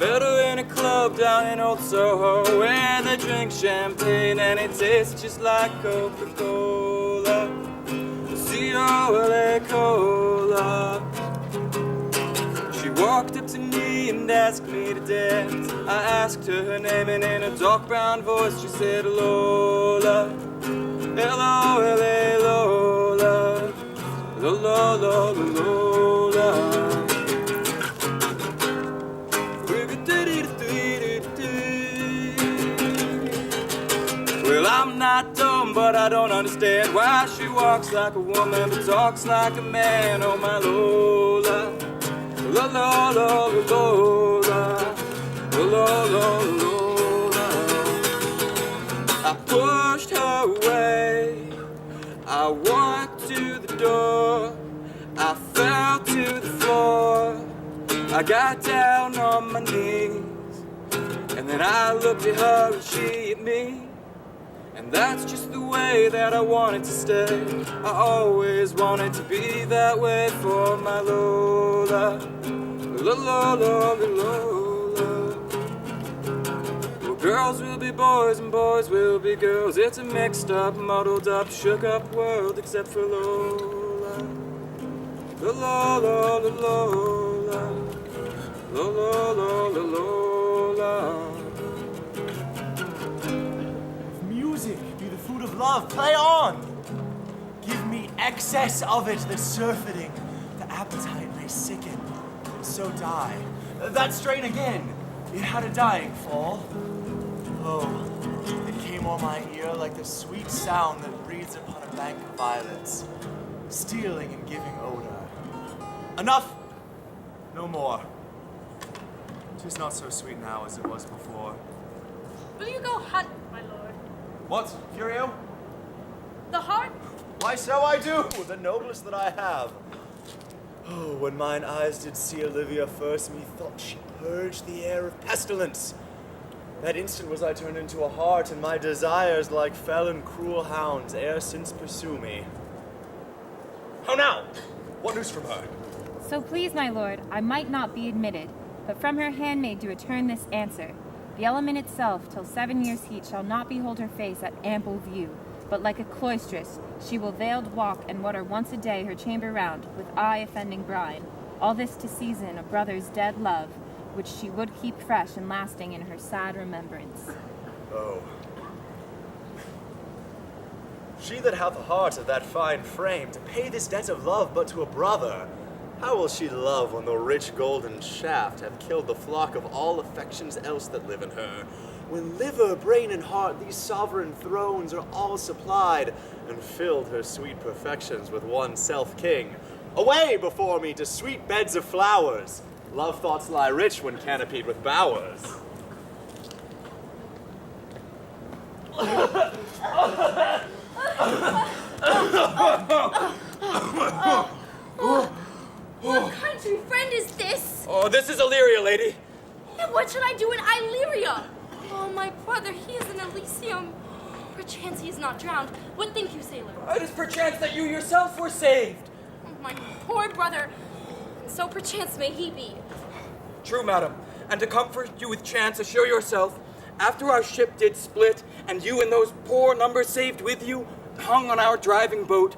Met her in a club down in Old Soho where they drink champagne and it tastes just like Coca-Cola. C-O-L-A-Cola. She walked up to me and asked me to dance. I asked her name and in a dark brown voice she said Lola. L-O-L-A Lola. Lola, Lola, Lola. Well, I'm not dumb, but I don't understand why she walks like a woman but talks like a man. Oh, my Lola. Lola, Lola, Lola. Lola, Lola, Lola. I pushed her away. I walked to the door. I fell to the floor. I got down on my knees. And then I looked at her and she at me. And that's just the way that I wanted to stay. I always wanted to be that way for my Lola. Lola, Lola, Lola. Well, girls will be boys and boys will be girls. It's a mixed up, muddled up, shook up world except for Lola. Lola, Lola, Lola. Lola, Lola, Lola. Music be the food of love. Play on. Give me excess of it, the surfeiting. The appetite may sicken, and so die. That strain again. It had a dying fall. Oh, it came on my ear like the sweet sound that breathes upon a bank of violets, stealing and giving odor. Enough. No more. 'Tis not so sweet now as it was before. Will you go hunt, my lord? What, Curio? The hart? Why, so I do, the noblest that I have. Oh, when mine eyes did see Olivia first, methought she purged the air of pestilence. That instant was I turned into a hart, and my desires, like fell and cruel hounds, ere since pursue me. How now? What news from her? So please, my lord, I might not be admitted, but from her handmaid do return this answer. The element itself, till 7 years' heat, shall not behold her face at ample view, but like a cloistress, she will veiled walk and water once a day her chamber round, with eye offending brine. All this to season a brother's dead love, which she would keep fresh and lasting in her sad remembrance. Oh. She that hath a heart of that fine frame, to pay this debt of love but to a brother, how will she love when the rich golden shaft hath killed the flock of all affections else that live in her? When liver, brain, and heart, these sovereign thrones are all supplied, and filled her sweet perfections with one self-king. Away before me to sweet beds of flowers! Love thoughts lie rich when canopied with bowers. What country friend is this? Oh, this is Illyria, lady. And what should I do in Illyria? Oh, my brother, he is in Elysium. Perchance he is not drowned. What think you, sailor? It is perchance that you yourself were saved. My poor brother. And so perchance may he be. True, madam. And to comfort you with chance, assure yourself, after our ship did split, and you and those poor numbers saved with you, hung on our driving boat,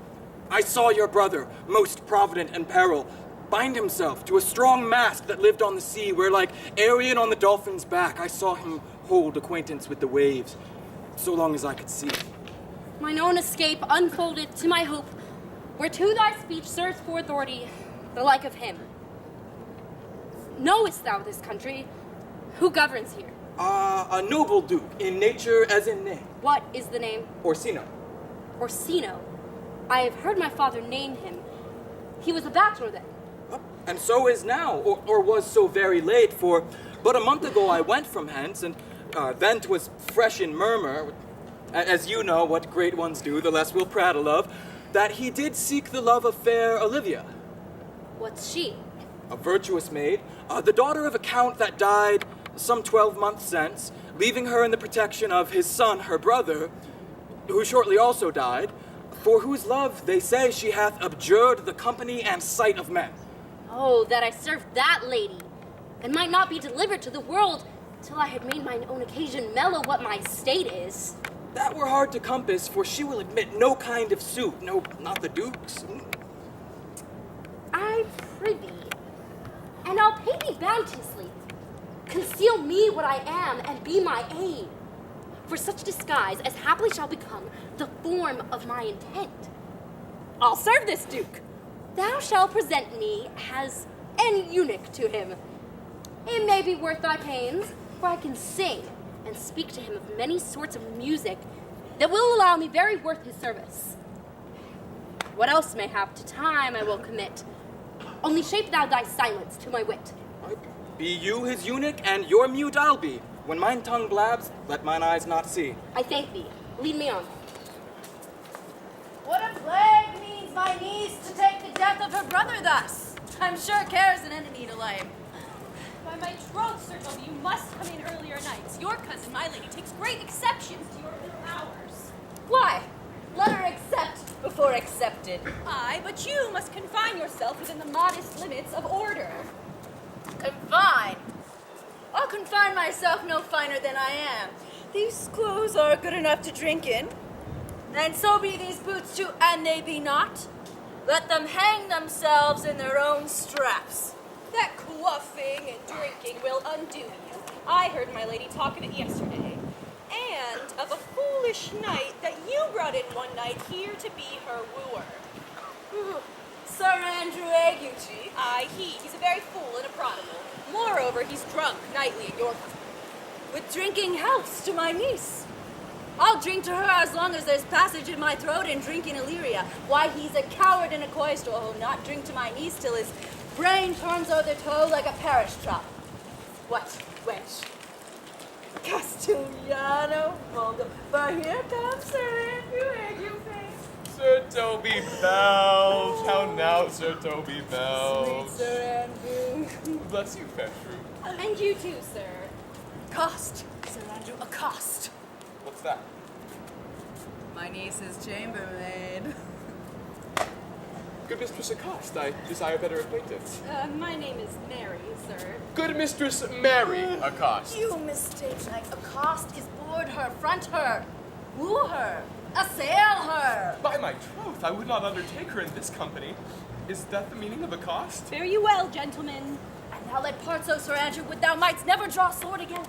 I saw your brother, most provident in peril, bind himself to a strong mast that lived on the sea, where like Arion on the dolphin's back, I saw him hold acquaintance with the waves, so long as I could see. Mine own escape unfolded to my hope, whereto thy speech serves for authority, the like of him. Knowest thou this country? Who governs here? A noble duke, in nature as in name. What is the name? Orsino. Orsino. I have heard my father name him. He was a bachelor then. And so is now, or was so very late, for but a month ago I went from hence, and then 'twas fresh in murmur, as you know what great ones do, the less we'll prattle of, that he did seek the love of fair Olivia. What's she? A virtuous maid, the daughter of a count that died some 12 months since, leaving her in the protection of his son, her brother, who shortly also died, for whose love, they say, she hath abjured the company and sight of men. Oh, that I served that lady. and might not be delivered to the world till I had made mine own occasion mellow what my state is. That were hard to compass, for she will admit no kind of suit, no, not the Duke's. I prithee, and I'll pay thee bounteously. Conceal me what I am, and be my aid. For such disguise as haply shall become the form of my intent. I'll serve this Duke. Thou shalt present me as an eunuch to him. It may be worth thy pains, for I can sing and speak to him of many sorts of music that will allow me very worth his service. What else may hap to time I will commit. Only shape thou thy silence to my wit. Be you his eunuch, and your mute I'll be. When mine tongue blabs, let mine eyes not see. I thank thee. Lead me on. What a plague means my niece to take the death of her brother thus? I'm sure care's an enemy to lame. By my troth, Sir Toby, you must come in earlier nights. Your cousin, my lady, takes great exceptions to your little hours. Why? Let her accept before accepted. Aye, but you must confine yourself within the modest limits of order. Confine? I'll confine myself no finer than I am. These clothes are good enough to drink in, and so be these boots too, and they be not. Let them hang themselves in their own straps. That quaffing and drinking will undo you. I heard my lady talk of it yesterday. And of a foolish knight that you brought in one night here to be her wooer. Sir Andrew Aguchi. Aye, he's a very fool and a prodigal. Moreover, he's drunk nightly at your company. With drinking healths to my niece. I'll drink to her as long as there's passage in my throat and drink in Illyria. Why, he's a coward and a coyster who'll not drink to my niece till his brain turns over the toe like a parish trap. What, wench? Castellano Volga, for here comes Sir Andrew Agueface. Sir Toby Bells! How now, Sir Toby Sweet Bells? Sir Andrew. Bless you, fair shrew. And you too, sir. Accost, Sir Andrew, accost. What's that? My niece's chambermaid. Good Mistress Accost, I desire better acquaintance. My name is Mary, sir. Good Mistress Mary Accost. You mistake, like accost is board her, front her, woo her, assail her. By my troth, I would not undertake her in this company. Is that the meaning of accost? Fare you well, gentlemen. And thou let part so, Sir Andrew, would thou mightst never draw sword again.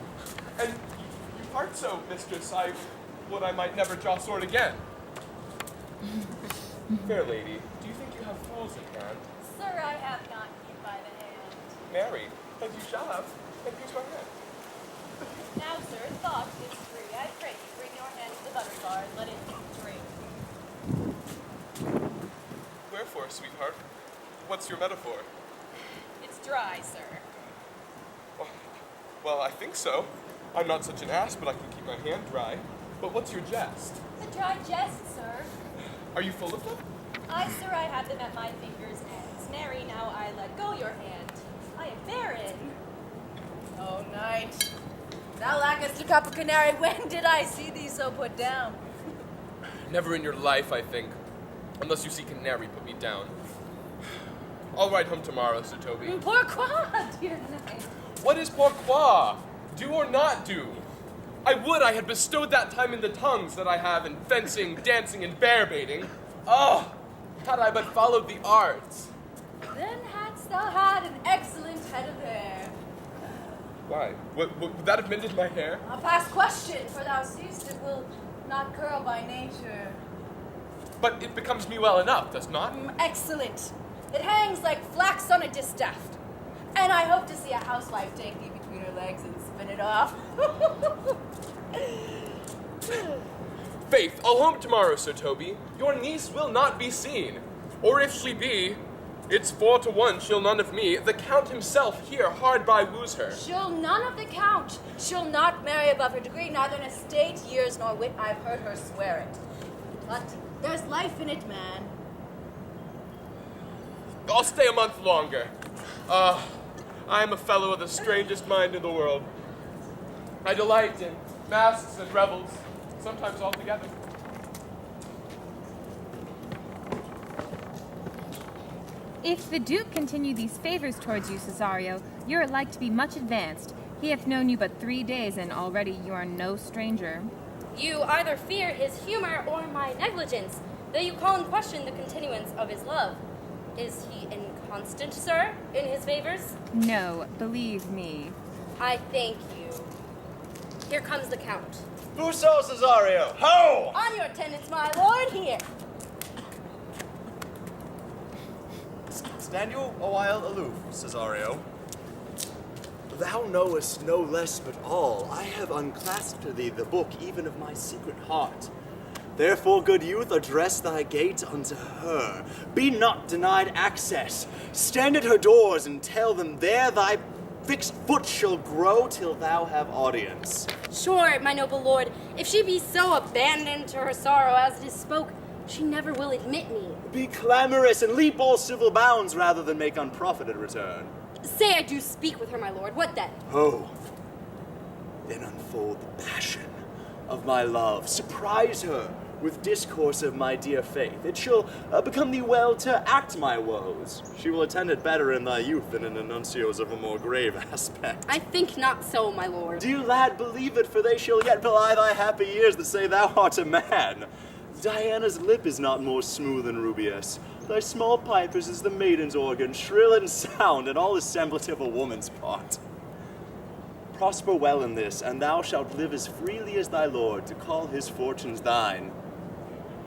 And you part so, mistress, I would I might never draw sword again. Fair lady, do you think you have fools in hand? Sir, I have not you by the hand. Mary, as you shall have, and use my hand. Now, sir, thought is free. I pray you, bring your hand to the butter jar and let it drink. Wherefore, sweetheart? What's your metaphor? It's dry, sir. Well, I think so. I'm not such an ass, but I can keep my hand dry. But what's your jest? A dry jest, sir. Are you full of them? I, sir, I have them at my fingers' ends. Mary, now I let go your hand. I am barren. Oh, knight, thou lackest a cup of canary. When did I see thee so put down? Never in your life, I think. Unless you see canary put me down. I'll ride home tomorrow, Sir Toby. Pourquoi, dear knight? What is pourquoi? Do or not do? I would I had bestowed that time in the tongues that I have in fencing, dancing, and bear baiting. Oh, had I but followed the arts. Then hadst thou had an excellent head of hair. Why? Would that have mended my hair? A past question, for thou seest it will not curl by nature. But it becomes me well enough, does not? Excellent. It hangs like flax on a distaff. And I hope to see a housewife take thee between her legs and spin it off. Faith, I'll home tomorrow, Sir Toby. Your niece will not be seen. Or if she be, it's 4 to 1 she'll none of me. The Count himself here hard by woos her. She'll none of the count. She'll not marry above her degree, neither in estate, years, nor wit. I've heard her swear it. But there's life in it, man. I'll stay a month longer. I am a fellow of the strangest mind in the world. I delight in masks and revels, sometimes all together. If the Duke continue these favors towards you, Cesario, you are like to be much advanced. He hath known you but 3 days, and already you are no stranger. You either fear his humor or my negligence, though you call in question the continuance of his love. Is he inconstant, sir, in his favors? No, believe me. I thank you. Here comes the Count. Busso, Cesario! Ho! On your attendance, my lord, here. Stand you a while aloof, Cesario. Thou knowest no less but all. I have unclasped to thee the book even of my secret heart. Therefore, good youth, address thy gate unto her. Be not denied access. Stand at her doors and tell them there thy fixed foot shall grow till thou have audience. Sure, my noble lord, if she be so abandoned to her sorrow as it is spoke, she never will admit me. Be clamorous and leap all civil bounds rather than make unprofited return. Say I do speak with her, my lord, what then? Oh, then unfold the passion of my love. Surprise her with discourse of my dear faith. It shall become thee well to act my woes. She will attend it better in thy youth than in enuncios of a more grave aspect. I think not so, my lord. Dear lad, believe it, for they shall yet belie thy happy years that say thou art a man. Diana's lip is not more smooth and rubious. Thy small pipers is the maiden's organ, shrill and sound, and all is semblance of a woman's part. Prosper well in this, and thou shalt live as freely as thy lord, to call his fortunes thine.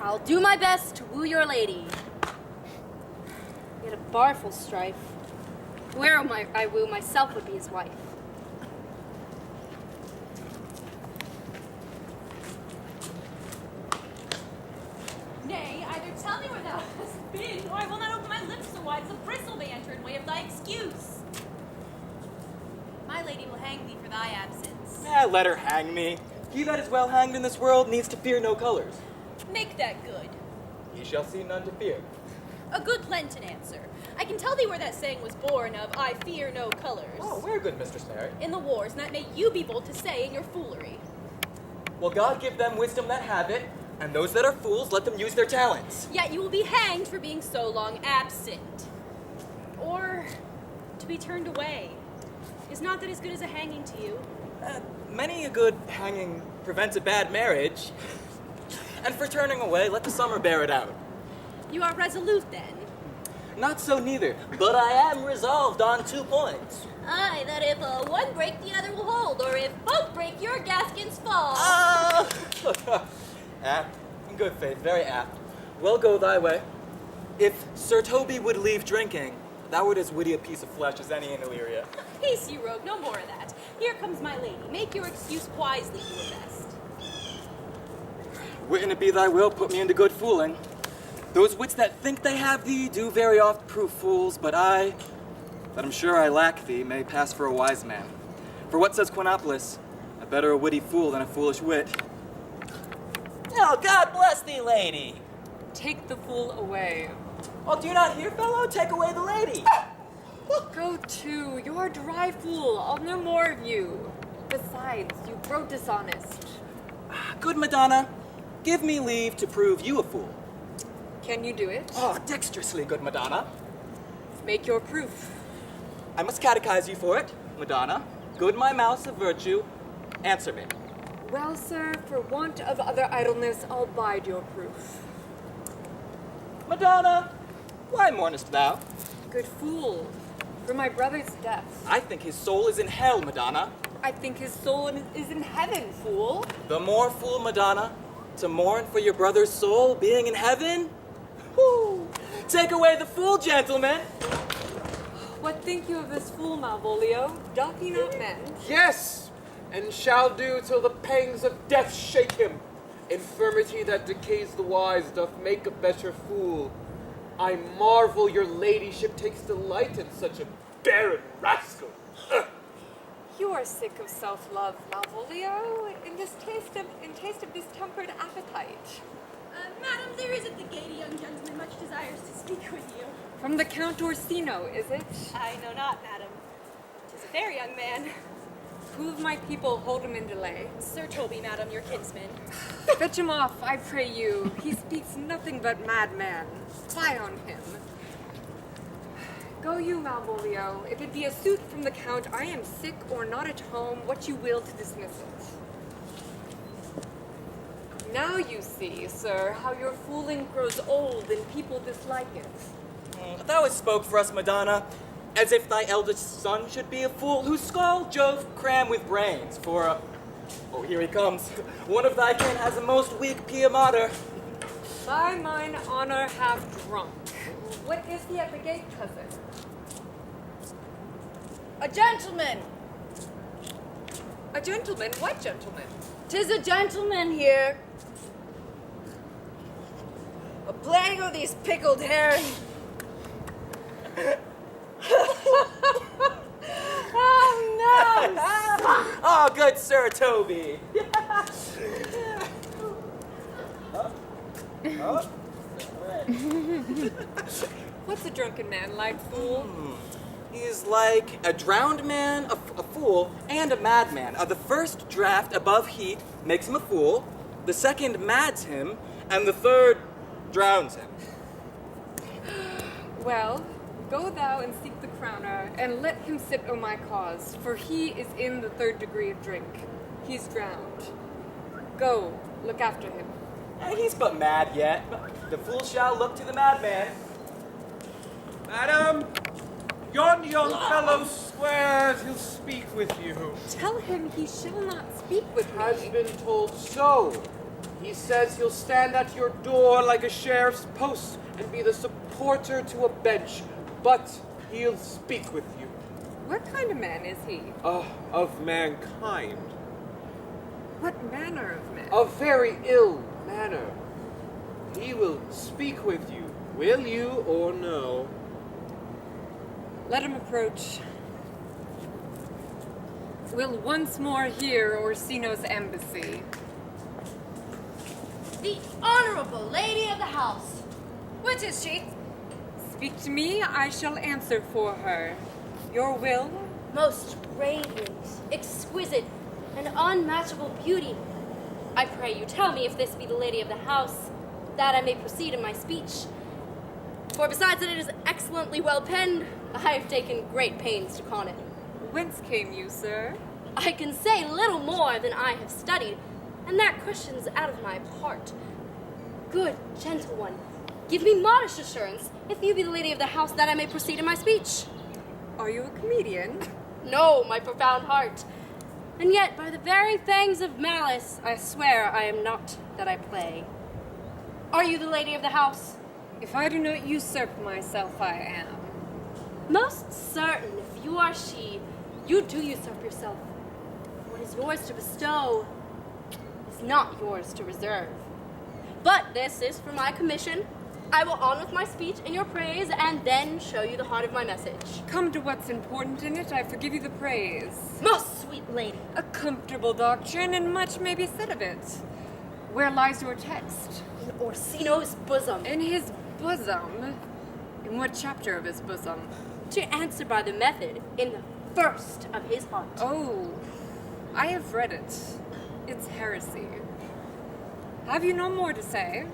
I'll do my best to woo your lady. Yet a barful strife. Where I woo myself would be his wife. Nay, either tell me where thou hast been, or I will not open my lips so wide as a bristle may enter in way of thy excuse. My lady will hang thee for thy absence. Let her hang me. He that is well hanged in this world needs to fear no colors. Make that good. He shall see none to fear. A good Lenten answer. I can tell thee where that saying was born of, I fear no colors. Oh, where, good Mistress Mary? In the wars, and that may you be bold to say in your foolery. Well, God give them wisdom that have it, and those that are fools, let them use their talents. Yet you will be hanged for being so long absent. Or to be turned away. Is not that as good as a hanging to you? Many a good hanging prevents a bad marriage. And for turning away, let the summer bear it out. You are resolute then. Not so neither, but I am resolved on 2 points. Aye, that if one break, the other will hold, or if both break, your gaskins fall. Apt, in good faith, very apt. Well, go thy way. If Sir Toby would leave drinking, thou wert as witty a piece of flesh as any in Illyria. Peace, you rogue, no more of that. Here comes my lady. Make your excuse wisely, you were best. Witten it be thy will, put me into good fooling. Those wits that think they have thee do very oft prove fools, but I, that I'm sure I lack thee, may pass for a wise man. For what says Quinopolis? A better a witty fool than a foolish wit. Oh, God bless thee, lady. Take the fool away. Oh, do you not hear, fellow? Take away the lady. Go to. You're a dry fool. I'll know more of you. Besides, you grow dishonest. Good Madonna, give me leave to prove you a fool. Can you do it? Oh, dexterously, good Madonna. Make your proof. I must catechize you for it, Madonna. Good my mouse of virtue, answer me. Well, sir, for want of other idleness, I'll bide your proof. Madonna, why mournest thou? Good fool. For my brother's death. I think his soul is in hell, Madonna. I think his soul is in heaven, fool. The more fool, Madonna, to mourn for your brother's soul being in heaven? Whoo! Take away the fool, gentlemen! What think you of this fool, Malvolio? Doth he not mend? Yes, and shall do till the pangs of death shake him. Infirmity that decays the wise doth make a better fool. I marvel your ladyship takes delight in such a barren rascal. You are sick of self-love, Malvolio, in taste of distempered appetite. Madam, there is at the gate a young gentleman much desires to speak with you. From the Count Orsino, is it? I know not, madam. 'Tis a fair young man. Who of my people hold him in delay? Sir Toby, madam, your kinsman. Fetch him off, I pray you. He speaks nothing but madman. Fie on him. Go you, Malvolio. If it be a suit from the Count, I am sick or not at home, what you will to dismiss it. Now you see, sir, how your fooling grows old and people dislike it. Thou hast spoke for us, Madonna, as if thy eldest son should be a fool, whose skull Jove cram with brains, for oh, here he comes. One of thy kin has a most weak pia mater. By mine honor half drunk. What is he at the gate, cousin? A gentleman. A gentleman? What gentleman? 'Tis a gentleman here. A plague of these pickled herrings. Oh no! Oh, good Sir Toby. What's a drunken man like, fool? He's like a drowned man, a fool, and a madman. The first draft above heat makes him a fool, the second mads him, and the third drowns him. Well, go thou and seek the crowner, and let him sit o' my cause, for he is in the 3rd degree of drink. He's drowned. Go, look after him. He's but mad yet. The fool shall look to the madman. Madam, yon young fellow swears he'll speak with you. Tell him he shall not speak with me. Has been told so. He says he'll stand at your door like a sheriff's post and be the supporter to a bench, but he'll speak with you. What kind of man is he? Of mankind. What manner of man? A very ill manner. He will speak with you, will you or no? Let him approach. We'll once more hear Orsino's embassy. The honorable lady of the house. Which is she? Speak to me, I shall answer for her. Your will? Most radiant, exquisite, and unmatchable beauty. I pray you tell me if this be the lady of the house, that I may proceed in my speech. For besides that it is excellently well penned, I have taken great pains to con it. Whence came you, sir? I can say little more than I have studied, and that question's out of my part. Good, gentle one, give me modest assurance, if you be the lady of the house, that I may proceed in my speech. Are you a comedian? No, my profound heart. And yet, by the very fangs of malice, I swear I am not that I play. Are you the lady of the house? If I do not usurp myself, I am. Most certain, if you are she, you do usurp yourself. What is yours to bestow is not yours to reserve. But this is for my commission. I will on with my speech in your praise, and then show you the heart of my message. Come to what's important in it, I forgive you the praise. Most sweet lady. A comfortable doctrine, and much may be said of it. Where lies your text? In Orsino's bosom. In his bosom? In what chapter of his bosom? To answer by the method, in the first of his heart. Oh, I have read it. It's heresy. Have you no more to say?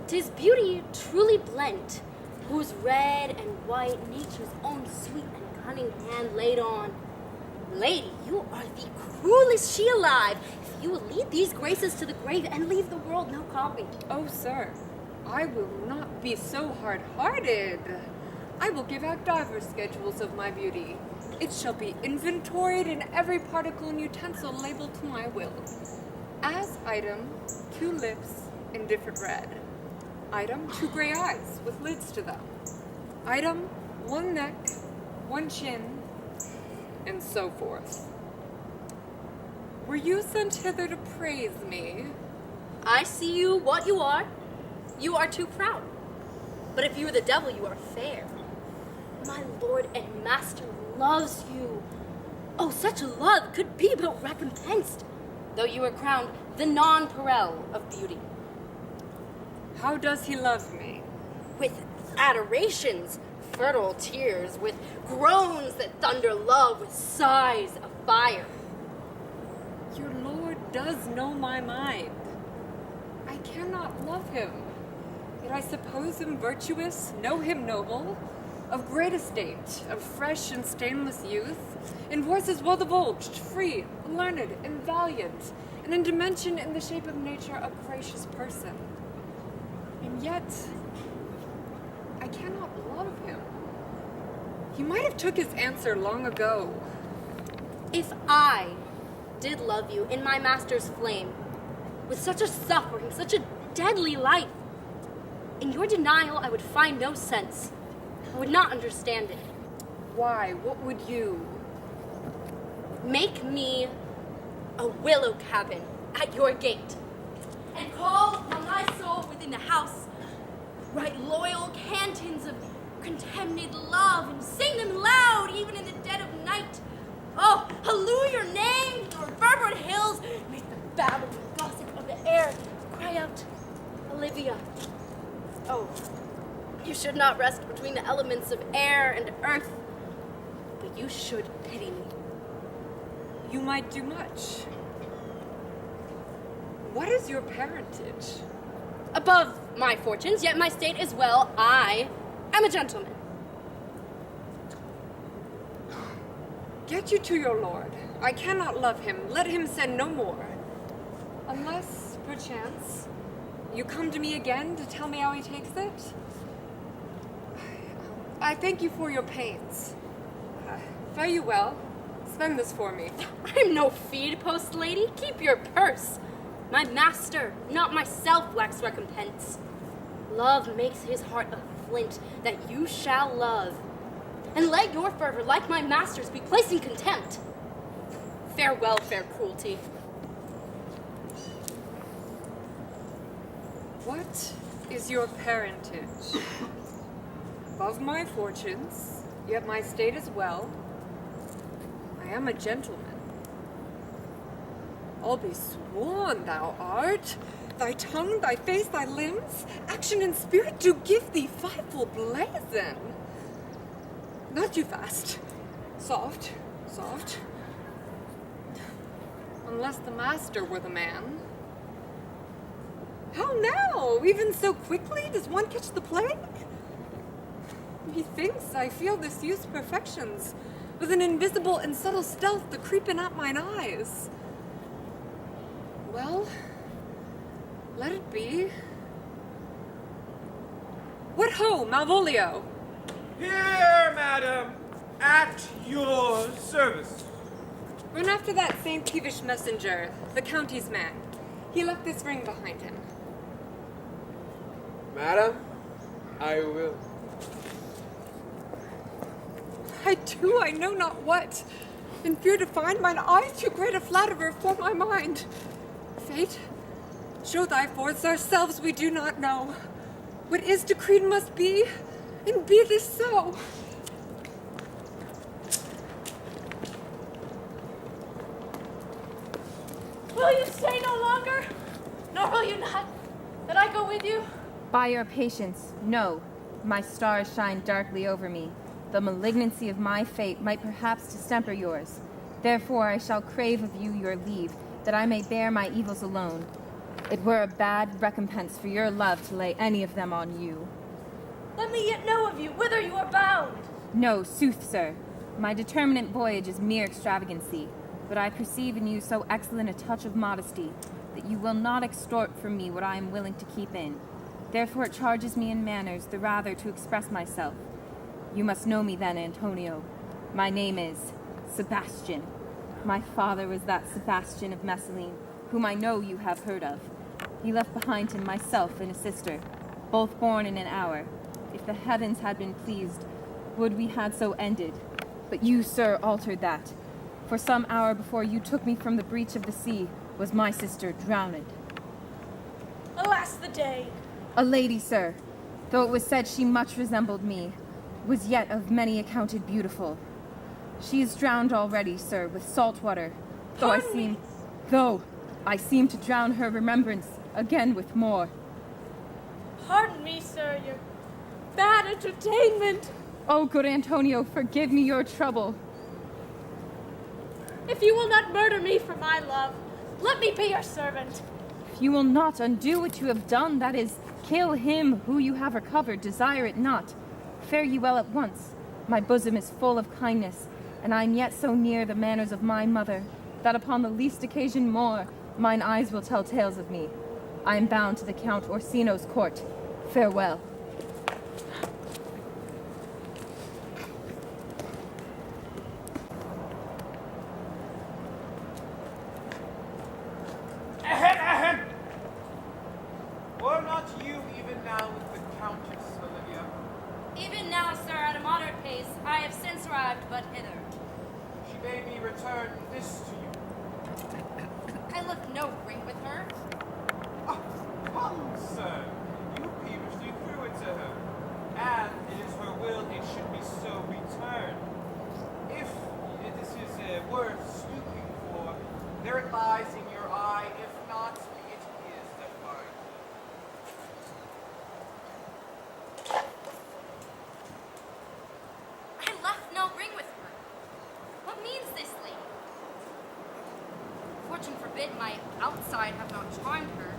'Tis beauty truly blent, whose red and white nature's own sweet and cunning hand laid on. Lady, you are the cruelest she alive, if you will lead these graces to the grave and leave the world no copy. Oh, sir, I will not be so hard-hearted. I will give out divers schedules of my beauty. It shall be inventoried and every particle and utensil labeled to my will. As item, 2 lips, indifferent red. Item, 2 gray eyes with lids to them. Item, 1 neck, 1 chin, and so forth. Were you sent hither to praise me? I see you what you are. You are too proud. But if you are the devil, you are fair. My lord and master loves you. Oh, such love could be but recompensed, though you are crowned the nonpareil of beauty. How does he love me? With adorations, fertile tears, with groans that thunder love, with sighs of fire. Your lord does know my mind. I cannot love him. Yet I suppose him virtuous, know him noble. of great estate, of fresh and stainless youth, in voices well divulged, free, learned, and valiant, and in dimension in the shape of nature a gracious person. And yet, I cannot love him. He might have took his answer long ago. If I did love you in my master's flame, with such a suffering, such a deadly life, in your denial I would find no sense. I would not understand it. Why? What would you? Make me a willow cabin at your gate, and call on my soul within the house. Write loyal cantons of contemned love, and sing them loud even in the dead of night. Oh, halloo your name, your reverberant hills, make the babble and gossip of the air cry out, Olivia. Oh, you should not rest between the elements of air and earth, but you should pity me. You might do much. What is your parentage? Above my fortunes, yet my state is well. I am a gentleman. Get you to your lord. I cannot love him. Let him send no more. Unless, perchance, you come to me again to tell me how he takes it. I thank you for your pains. Fare you well. Spend this for me. I'm no feed post lady. Keep your purse. My master, not myself, lacks recompense. Love makes his heart a flint that you shall love. And let your fervor, like my master's, be placed in contempt. Farewell, fair cruelty. What is your parentage? Above my fortunes, yet my state is well. I am a gentleman. I'll be sworn thou art. Thy tongue, thy face, thy limbs, action and spirit do give thee fivefold blazon. Not too fast. Soft, soft. Unless the master were the man. How now? Even so quickly does one catch the plague? Methinks I feel this youth's perfections, with an invisible and subtle stealth a creeping at mine eyes. Well, let it be. What ho, Malvolio? Here, madam, at your service. Run after that same peevish messenger, the county's man. He left this ring behind him. Madam, I will. I do, I know not what. In fear to find mine eyes too great a flatterer for my mind. Fate, show thy force, ourselves we do not know. What is decreed must be, and be this so. Will you stay no longer? Nor will you not? That I go with you? By your patience, no. My stars shine darkly over me. The malignancy of my fate might perhaps distemper yours. Therefore I shall crave of you your leave, that I may bear my evils alone. It were a bad recompense for your love to lay any of them on you. Let me yet know of you, whither you are bound. No, sooth, sir. My determinate voyage is mere extravagancy, but I perceive in you so excellent a touch of modesty that you will not extort from me what I am willing to keep in. Therefore it charges me in manners the rather to express myself. You must know me then, Antonio. My name is Sebastian. My father was that Sebastian of Messaline, whom I know you have heard of. He left behind him myself and a sister, both born in an hour. If the heavens had been pleased, would we had so ended. But you, sir, altered that. For some hour before you took me from the breach of the sea, was my sister drowned. Alas the day. A lady, sir, though it was said she much resembled me, was yet of many accounted beautiful. She is drowned already, sir, with salt water, though I seem to drown her remembrance again with more. Pardon me, sir, your bad entertainment. Oh, good Antonio, forgive me your trouble. If you will not murder me for my love, let me be your servant. If you will not undo what you have done, that is, kill him who you have recovered, desire it not. Fare ye well at once. My bosom is full of kindness, and I am yet so near the manners of my mother, that upon the least occasion more, mine eyes will tell tales of me. I am bound to the Count Orsino's court. Farewell. Ahem! Were not you even now with the Countess, Olivia? Even now, sir, at a moderate pace, I have since arrived but hither. She bade me return this to you. I left no ring with her. Ah, come, sir. You peevishly threw it to her, and it is her will it should be so returned. If this is worth stooping for, there it lies in your eye. If not, it is defined. I left no ring with her. What means this, lady? Fortune forbid my outside have not charmed her.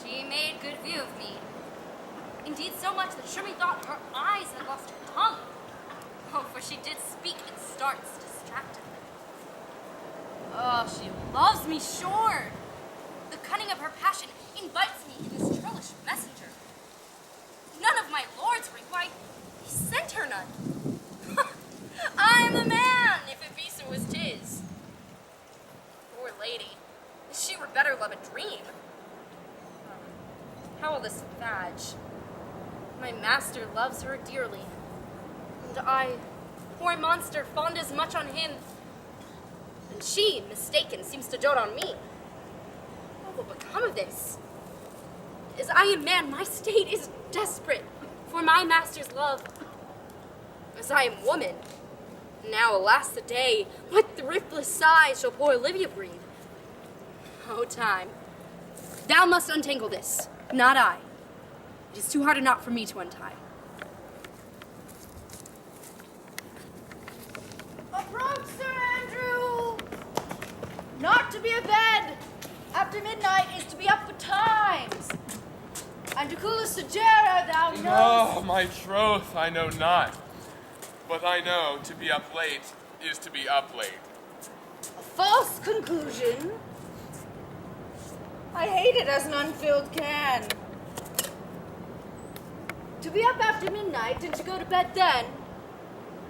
She made good view of me. Indeed, so much that sure methought her eyes had lost her tongue. Oh, for she did speak in starts distractedly. Oh, she loves me, sure. The cunning of her passion invites me in this churlish messenger. None of my lord's ring, why, he sent her none. I am the man, if it be so as 'tis. Poor lady, she were better love a dream. How will this fadge? My master loves her dearly, and I, poor monster, fond as much on him, and she, mistaken, seems to dote on me. What will become of this? As I am man, my state is desperate for my master's love. As I am woman, now alas the day, what thriftless sighs shall poor Olivia breathe? Oh, time, thou must untangle this, not I. It is too hard a knot for me to untie. Approach, Sir Andrew! Not to be abed after midnight is to be up betimes. And to cool a Segera, thou knowest. No, my troth, I know not. But I know to be up late is to be up late. A false conclusion. I hate it as an unfilled can. To be up after midnight and to go to bed then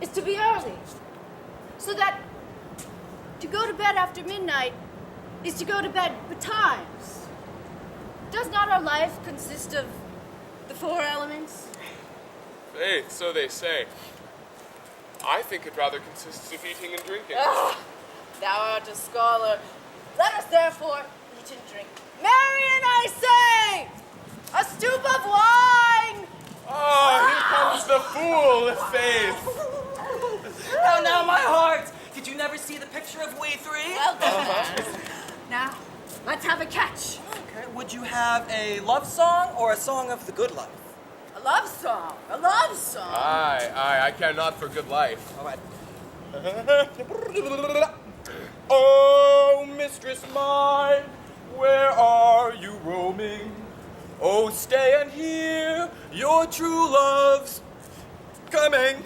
is to be early. So that to go to bed after midnight is to go to bed betimes. Does not our life consist of the four elements? Faith, so they say. I think it rather consists of eating and drinking. Ah, thou art a scholar. Let us therefore eat and drink. Marion, I say! A stoup of wine! Oh, here comes the fool, Faith. Oh, now my heart! Did you never see the picture of we three? Well done. Now, let's have a catch. Okay, would you have a love song or a song of the good life? A love song. A love song. Aye, I care not for good life. All right. Oh, mistress mine, where are you roaming? Oh, stay and hear your true love's coming.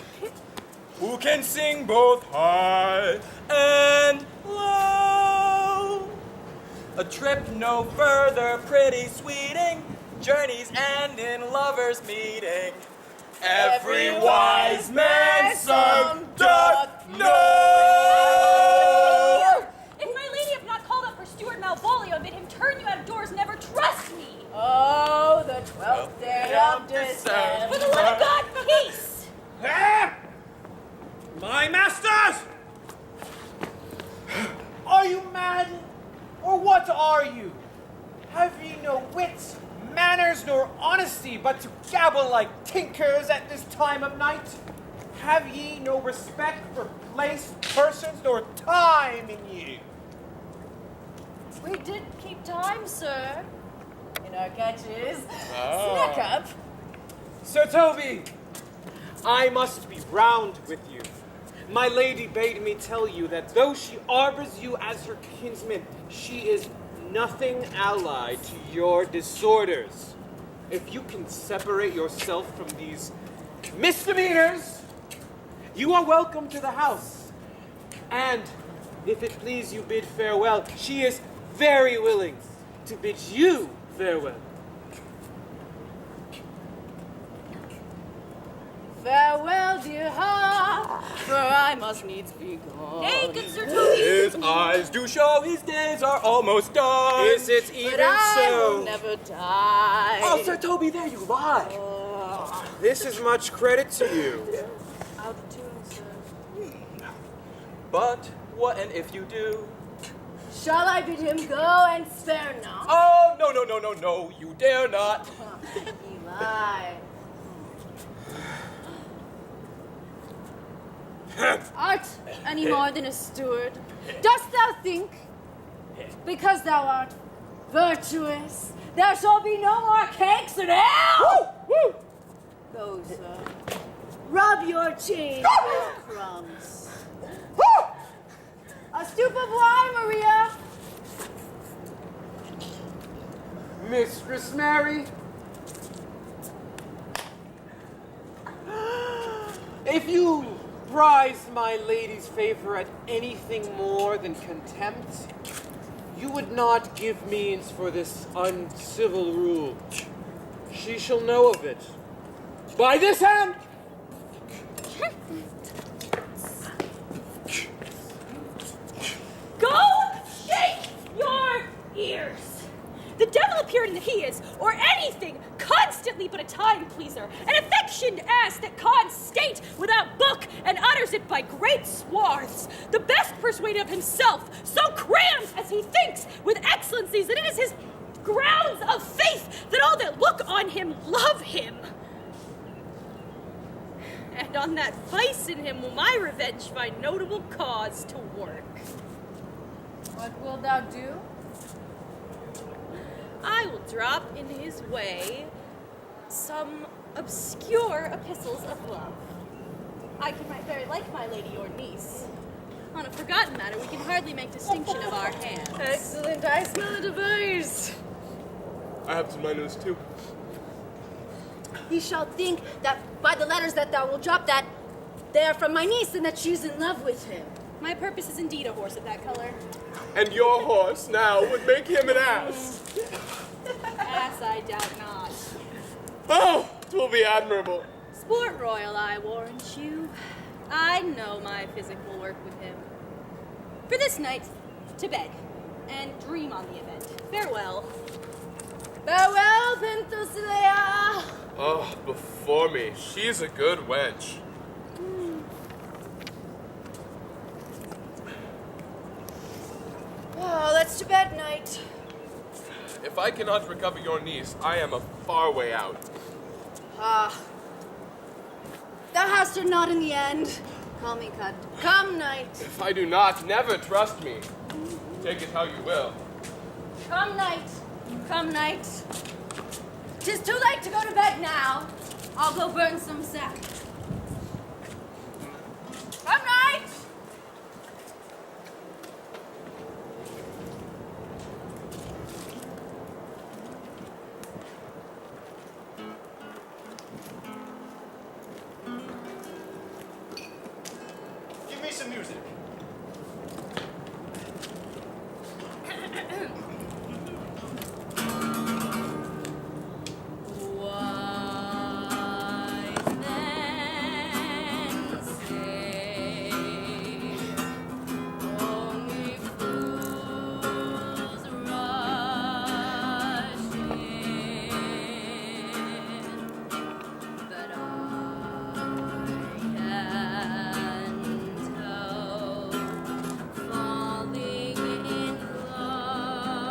Who can sing both high and low? A trip no further, pretty sweeting, journeys end in lovers' meeting. Every wise man's son doth know. If my lady have not called up her steward Malvolio, bid him turn you out of doors, never trust me. Oh, the 12th day of December. For the love of God, peace! My masters! Are you mad? Or what are you? Have ye no wit, manners, nor honesty, but to gabble like tinkers at this time of night? Have ye no respect for place, persons, nor time in ye? We did keep time, sir. In our catches. Oh. Snack up. Sir Toby, I must be round with you. My lady bade me tell you that though she arbors you as her kinsman, she is nothing allied to your disorders. If you can separate yourself from these Misdemeanors, you are welcome to the house. And if it please you bid farewell, she is very willing to bid you farewell. Farewell, dear heart, for I must needs be gone. Hey, good Sir Toby. His eyes do show his days are almost done. Is it even But I will so? never die. Oh, Sir Toby, there you lie. This is much credit to you. Out of tune, sir. But what and if you do? Shall I bid him go and spare not? Oh, no, you dare not. Eli. Art any more than a steward? Dost thou think, because thou art virtuous, there shall be no more cakes in hell? Go, sir. Rub your chain with crumbs. A stoop of wine, Maria. Mistress Mary. If you prize my lady's favor at anything more than contempt, you would not give means for this uncivil rule. She shall know of it. By this hand! Go shake your ears. The devil appeared in his, or anything, constantly but a time pleaser, an affectioned ass that cons state without book and utters it by great swaths, the best persuaded of himself, so crammed as he thinks with excellencies that it is his grounds of faith that all that look on him love him. And on that vice in him will my revenge find notable cause to work. What wilt thou do? I will drop in his way some obscure epistles of love. I can write very like my lady your niece. On a forgotten matter, we can hardly make distinction of our hands. Excellent, I smell a device. I have some my nose too. He shall think that by the letters that thou wilt drop that they are from my niece and that she is in love with him. My purpose is indeed a horse of that color. And your horse now would make him an ass. Ass, I doubt not. Oh, 'twill be admirable. Sport royal, I warrant you. I know my physic will work with him. For this night, to bed, and dream on the event. Farewell. Farewell, Penthesilea. Oh, before me, she's a good wench. Oh, let's to bed night. If I cannot recover your niece, I am a far way out. Thou hast her not in the end. Call me cut. Come night. If I do not, never trust me. Take it how you will. Come night. Come night. 'Tis too late to go to bed now. I'll go burn some sack. Come night. Give me some music. Wise men say only fools rush in, but I can't help falling in love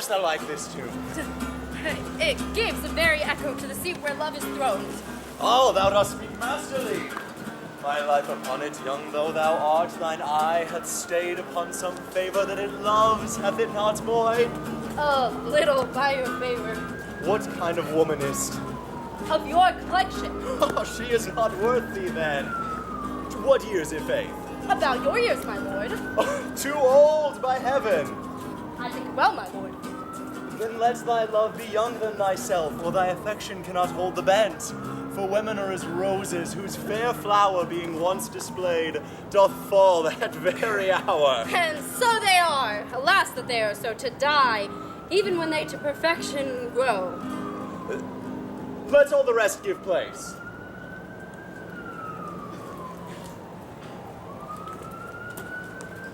dost thou like this tune? It gives a very echo to the seat where love is throned. Oh, thou dost speak masterly. My life upon it, young though thou art, thine eye hath stayed upon some favor that it loves, hath it not, boy? A little by your favor. What kind of woman is't? Of your collection. Oh, she is not worth thee then. What years, i' faith? About your years, my lord. Oh, too old, by heaven. I think well, my lord. Then let thy love be younger than thyself, or thy affection cannot hold the bent. For women are as roses, whose fair flower being once displayed, doth fall that very hour. And so they are. Alas, that they are so to die, even when they to perfection grow. Let all the rest give place.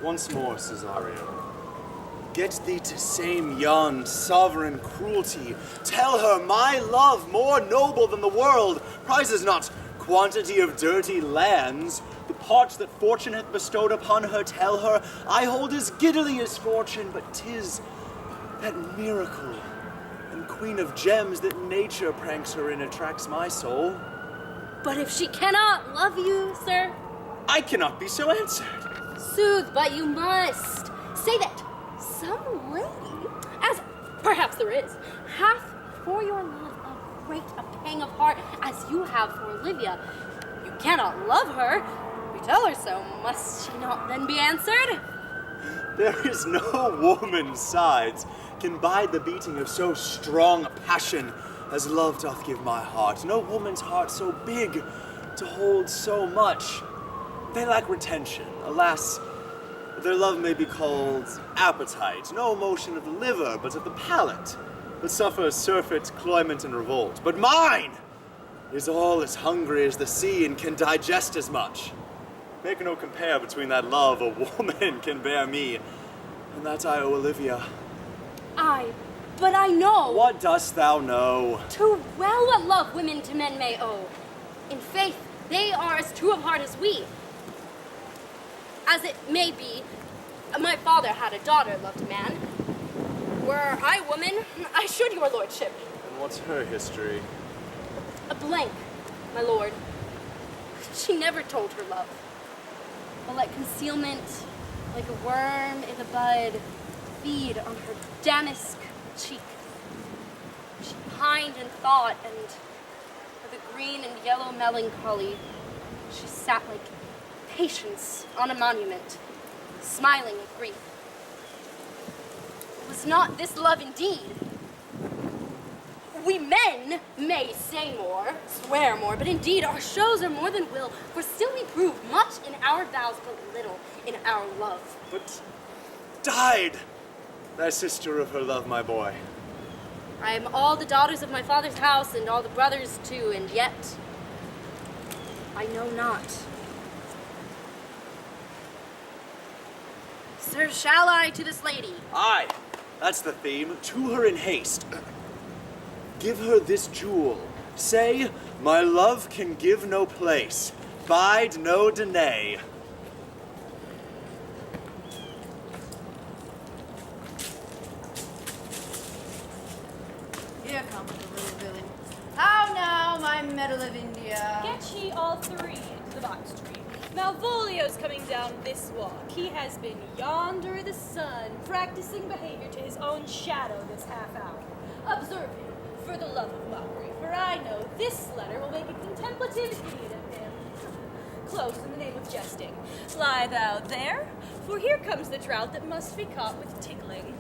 Once more, Cesario. Get thee to same yon sovereign cruelty. Tell her my love, more noble than the world, prizes not quantity of dirty lands. The parts that fortune hath bestowed upon her, tell her, I hold as giddily as fortune, but 'tis that miracle and queen of gems that nature pranks her in attracts my soul. But if she cannot love you, sir? I cannot be so answered. Sooth, but you must. Say that some lady, as perhaps there is, hath for your love a great a pang of heart as you have for Olivia. You cannot love her. We tell her so. Must she not then be answered? There is no woman's sides can bide the beating of so strong a passion as love doth give my heart. No woman's heart so big to hold so much. They lack retention. Alas, their love may be called appetite, no motion of the liver, but of the palate, that suffers surfeit, cloyment, and revolt. But mine is all as hungry as the sea and can digest as much. Make no compare between that love a woman can bear me, and that I owe Olivia. But I know. What dost thou know? Too well what love women to men may owe. In faith, they are as true of heart as we. As it may be, my father had a daughter loved a man. Were I woman, I should, your lordship. And what's her history? A blank, my lord. She never told her love. But let concealment, like a worm in the bud, feed on her damask cheek. She pined in thought, and with a green and yellow melancholy, she sat like Patience on a monument, smiling at grief. Was not this love indeed? We men may say more, swear more, but indeed our shows are more than will, for still we prove much in our vows, but little in our love. But died thy sister of her love, my boy. I am all the daughters of my father's house, and all the brothers too, and yet I know not. Sir, shall I to this lady? Aye, that's the theme. To her in haste. Give her this jewel. Say, my love can give no place. Bide no denay. Here comes the little villain. How now, my medal of India? Get ye all three into the box tree. Malvolio's coming down this walk. He has been yonder in the sun, practicing behavior to his own shadow this half hour. Observe him, for the love of mockery, for I know this letter will make a contemplative idiot of him. Close in the name of jesting. Lie thou there, for here comes the trout that must be caught with tickling.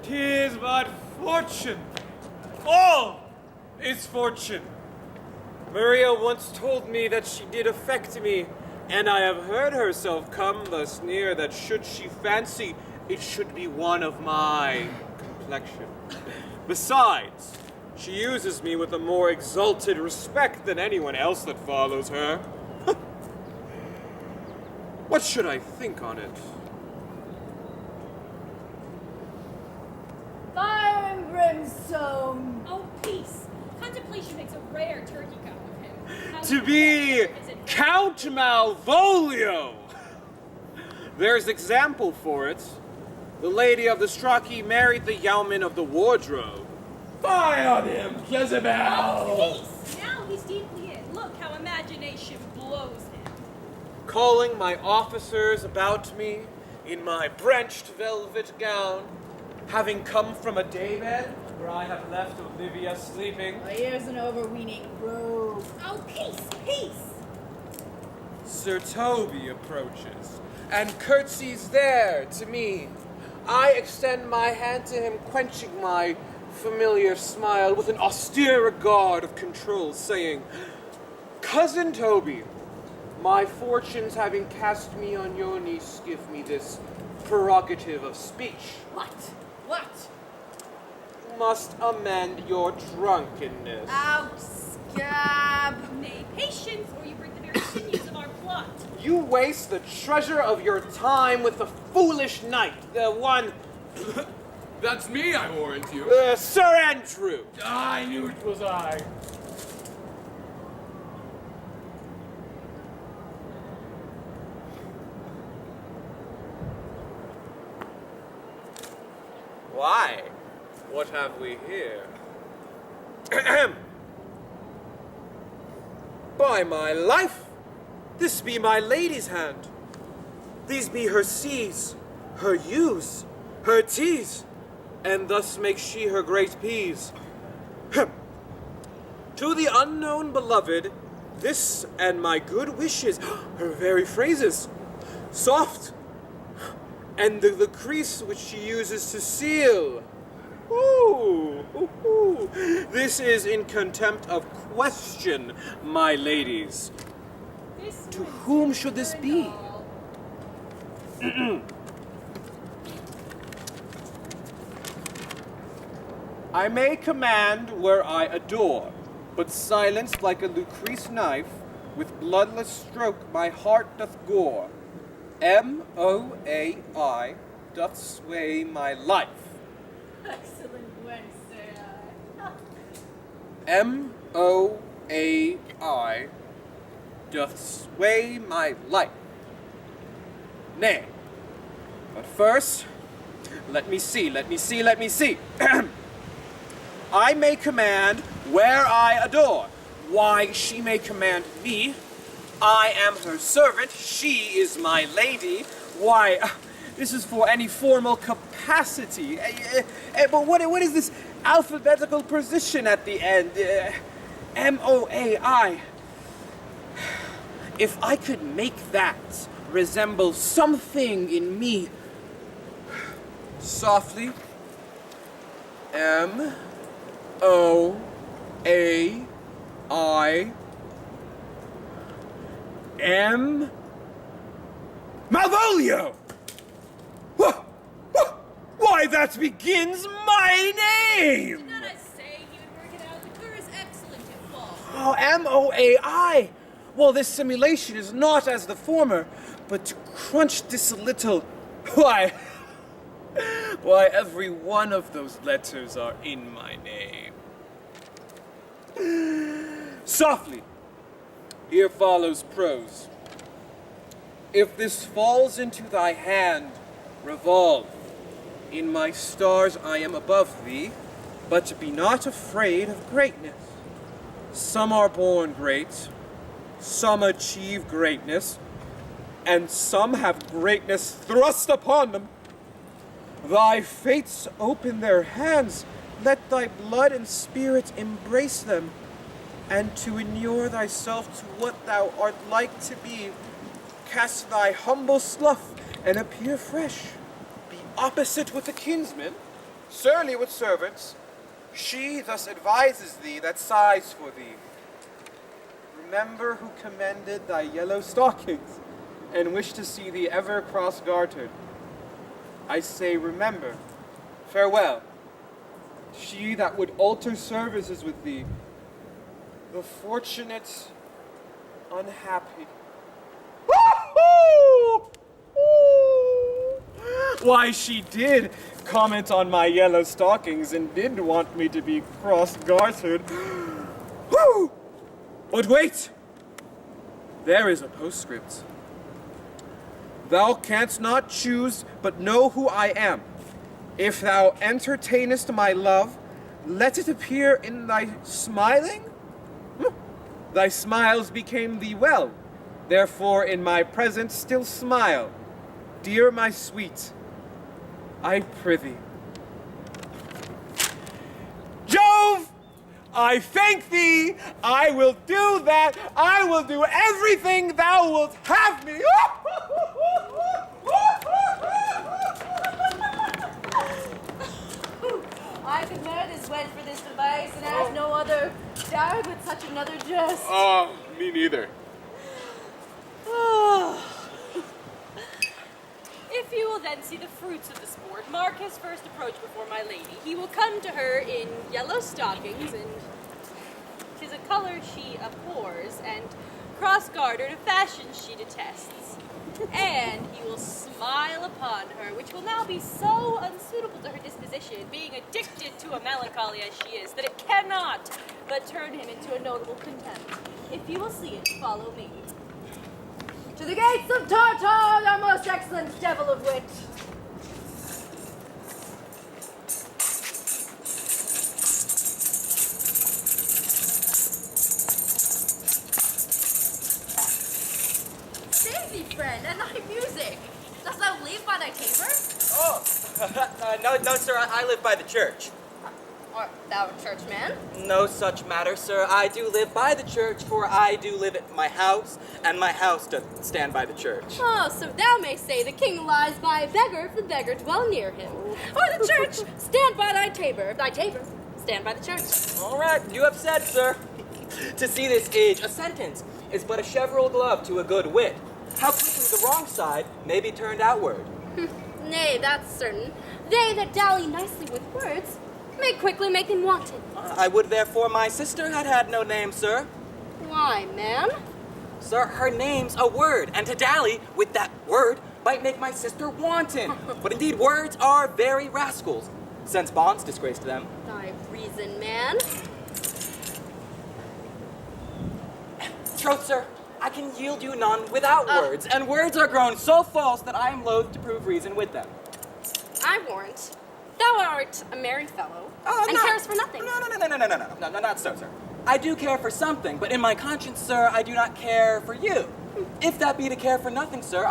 'Tis but fortune. All is fortune. Maria once told me that she did affect me, and I have heard herself come thus near that should she fancy it should be one of my complexion. Besides, she uses me with a more exalted respect than anyone else that follows her. What should I think on it? Fire and brimstone! Oh, peace! Contemplation makes a rare turkey cock of him. to be Count Malvolio. There's example for it. The lady of the Strachey married the yeoman of the wardrobe. Fie on him, Jezebel! Peace! Now he's deeply in. Look how imagination blows him. Calling my officers about me in my brenched velvet gown, having come from a daybed where I have left Olivia sleeping. Here's an overweening rogue. Oh, peace, peace! Sir Toby approaches and curtsies there to me. I extend my hand to him, quenching my familiar smile with an austere regard of control, saying, Cousin Toby, my fortunes having cast me on your niece give me this prerogative of speech. What? What? You must amend your drunkenness. Out, scab! Nay, patience, or you break the very sinews of our plot. You waste the treasure of your time with the foolish knight, the one, That's me, I warrant you. Sir Andrew. I knew it was I. Why? What have we here? By my life, this be my lady's hand. These be her C's, her U's, her T's, and thus makes she her great P's. To the unknown beloved, this and my good wishes, her very phrases, soft, and the crease which she uses to seal. Ooh, ooh, ooh. This is in contempt of question, my ladies. To whom should this be? I may command where I adore, but silenced like a Lucrece knife, with bloodless stroke my heart doth gore. M-O-A-I doth sway my life. Excellent word, sir. M-O-A-I doth sway my life. Nay, but first, let me see. I may command where I adore. Why, she may command me. I am her servant, she is my lady. Why, this is for any formal capacity. But what is this alphabetical position at the end? M-O-A-I. If I could make that resemble something in me, softly, M-O-A-I, M. Malvolio! Why, that begins my name! Did not I say you would work it out? The cur is excellent in fall. Oh, M-O-A-I! Well, this simulation is not as the former, but to crunch this a little, why, every one of those letters are in my name. Softly, here follows prose. If this falls into thy hand, revolve. In my stars I am above thee, but be not afraid of greatness. Some are born great, some achieve greatness, and some have greatness thrust upon them. Thy fates open their hands, let thy blood and spirit embrace them, and to inure thyself to what thou art like to be, cast thy humble slough and appear fresh. Be opposite with the kinsman, surly with servants. She thus advises thee that sighs for thee. Remember who commended thy yellow stockings, and wish to see thee ever cross-gartered. I say remember, farewell. She that would alter services with thee, the fortunate, unhappy. Woo-hoo! Why, she did comment on my yellow stockings and did want me to be cross-gartered. Woo! But wait! There is a postscript. Thou canst not choose, but know who I am. If thou entertainest my love, let it appear in thy smiling. Thy smiles became thee well, therefore in my presence still smile. Dear my sweet, I prithee. Jove! I thank thee! I will do that! I will do everything thou wilt have me! I could bear this wench for this device and ask no other dower but such another jest. Oh, me neither. If you will then see the fruits of the sport, mark his first approach before my lady. He will come to her in yellow stockings, and 'tis a color she abhors, and cross-gartered, a fashion she detests. And he will smile upon her, which will now be so unsuitable to her disposition, being addicted to a melancholy as she is, that it cannot but turn him into a notable contempt. If you will see it, follow me. To the gates of Tartar, thou most excellent devil of wit. Save thee, friend, and thy music. Dost thou live by thy tabor? Oh, no, sir, I live by the church. Art thou a churchman? No such matter, sir. I do live by the church, for I do live at my house, and my house doth stand by the church. Oh, so thou mayst say the king lies by a beggar if the beggar dwell near him. Or the church, stand by thy tabor. Thy tabor, stand by the church. All right, you have said, sir. To see this age, a sentence is but a cheverel glove to a good wit. How quickly the wrong side may be turned outward. Nay, that's certain. They that dally nicely with words may quickly make them wanton. I would therefore my sister had had no name, sir. Why, man? Sir, her name's a word, and to dally with that word might make my sister wanton. But indeed, words are very rascals, since bonds disgrace to them. Thy reason, man. Troth, sir, I can yield you none without words, and words are grown so false that I am loath to prove reason with them. I warrant. Thou art a merry fellow, and no. cares for nothing. No, not so, sir. I do care for something, but in my conscience, sir, I do not care for you. If that be to care for nothing, sir,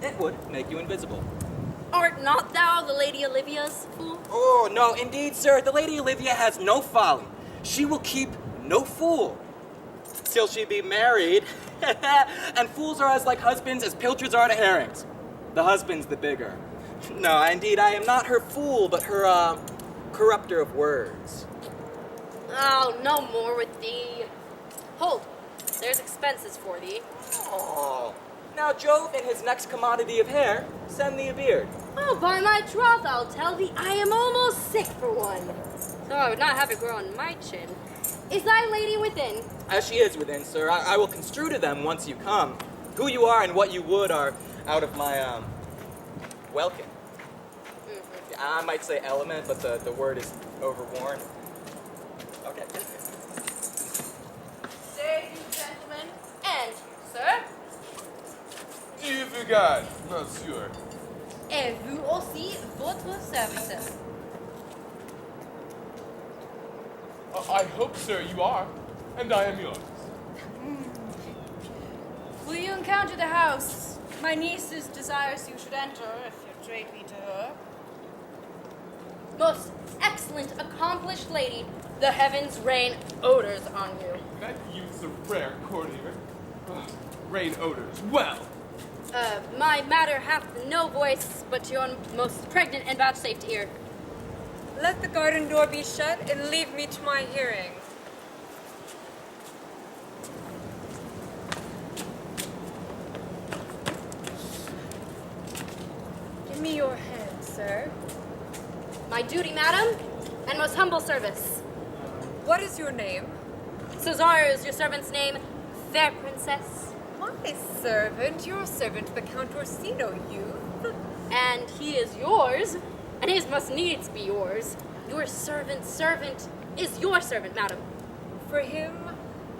it would make you invisible. Art not thou the Lady Olivia's fool? Oh, no, indeed, sir, the Lady Olivia has no folly. She will keep no fool till she be married. And fools are as like husbands as pilchards are to herrings. The husband's the bigger. No, indeed, I am not her fool, but her, corrupter of words. Oh, no more with thee. Hold, there's expenses for thee. Oh, now Jove in his next commodity of hair, send thee a beard. Oh, by my troth, I'll tell thee, I am almost sick for one. Though I would not have it grow on my chin. Is thy lady within? As she is within, sir, I will construe to them once you come. Who you are and what you would are out of my, welkin. Yeah, I might say element, but the word is overworn. Okay. Save you, gentlemen, and, sir, You forgot, monsieur. et vous aussi, votre serviteur. I hope, sir, you are, and I am yours. Will you encounter the house? My niece desires you should enter, if you trade me to her. Most excellent, accomplished lady, the heavens rain odors on you. That youth's a rare courtier. Rain odors. Well, My matter hath no voice but your most pregnant and vouchsafed ear. Let the garden door be shut and leave me to my hearing. Give me your hand, sir. My duty, madam, and most humble service. What is your name? Cesar is your servant's name, fair princess. My servant, your servant, the Count Orsino, youth. And he is yours, and his must needs be yours. Your servant's servant is your servant, madam. For him,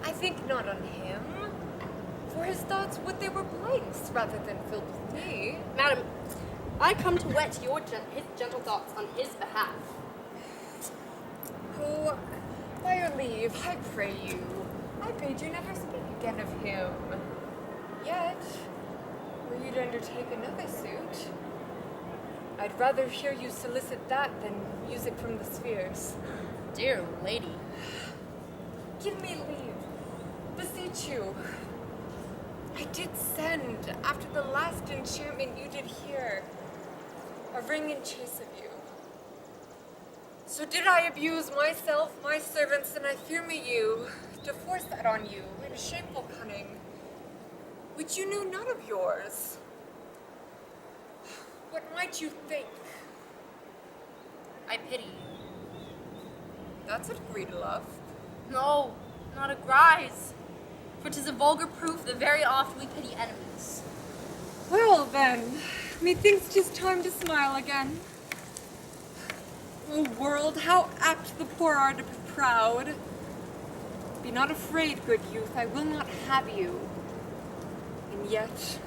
I think not on him. For his thoughts, would they were blanks rather than filled with me. Madam, I come to whet his gentle thoughts on his behalf. Oh, by your leave, I pray you. I bid you never speak again of him. Yet, were you to undertake another suit, I'd rather hear you solicit that than music from the spheres. Dear lady. Give me leave. Beseech you. I did send, after the last enchantment you did hear, a ring in chase of you. So did I abuse myself, my servants, and I fear me you, to force that on you in shameful cunning, which you knew none of yours. What might you think? I pity you. That's a degree to love. No, not a grise. For 'tis a vulgar proof that very oft we pity enemies. Well then, methinks 'tis time to smile again. O world, how apt the poor are to be proud. Be not afraid, good youth, I will not have you. And yet,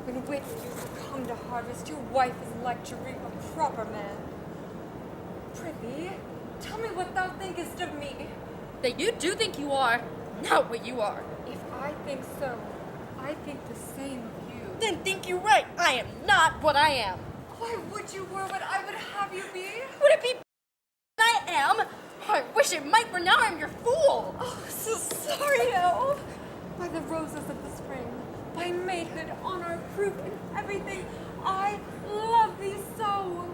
when wit and youth come to harvest, your wife is like to reap a proper man. Prithee, tell me what thou thinkest of me. That you do think you are, not what you are. If I think so, I think the same of you. Then think you right. I am not what I am. Why would you were what I would have you be? Would it be I am? I wish it might, for now I'm your fool. Oh, Cesario! By the roses of the spring, by maidhood, honor, proof, and everything, I love thee so.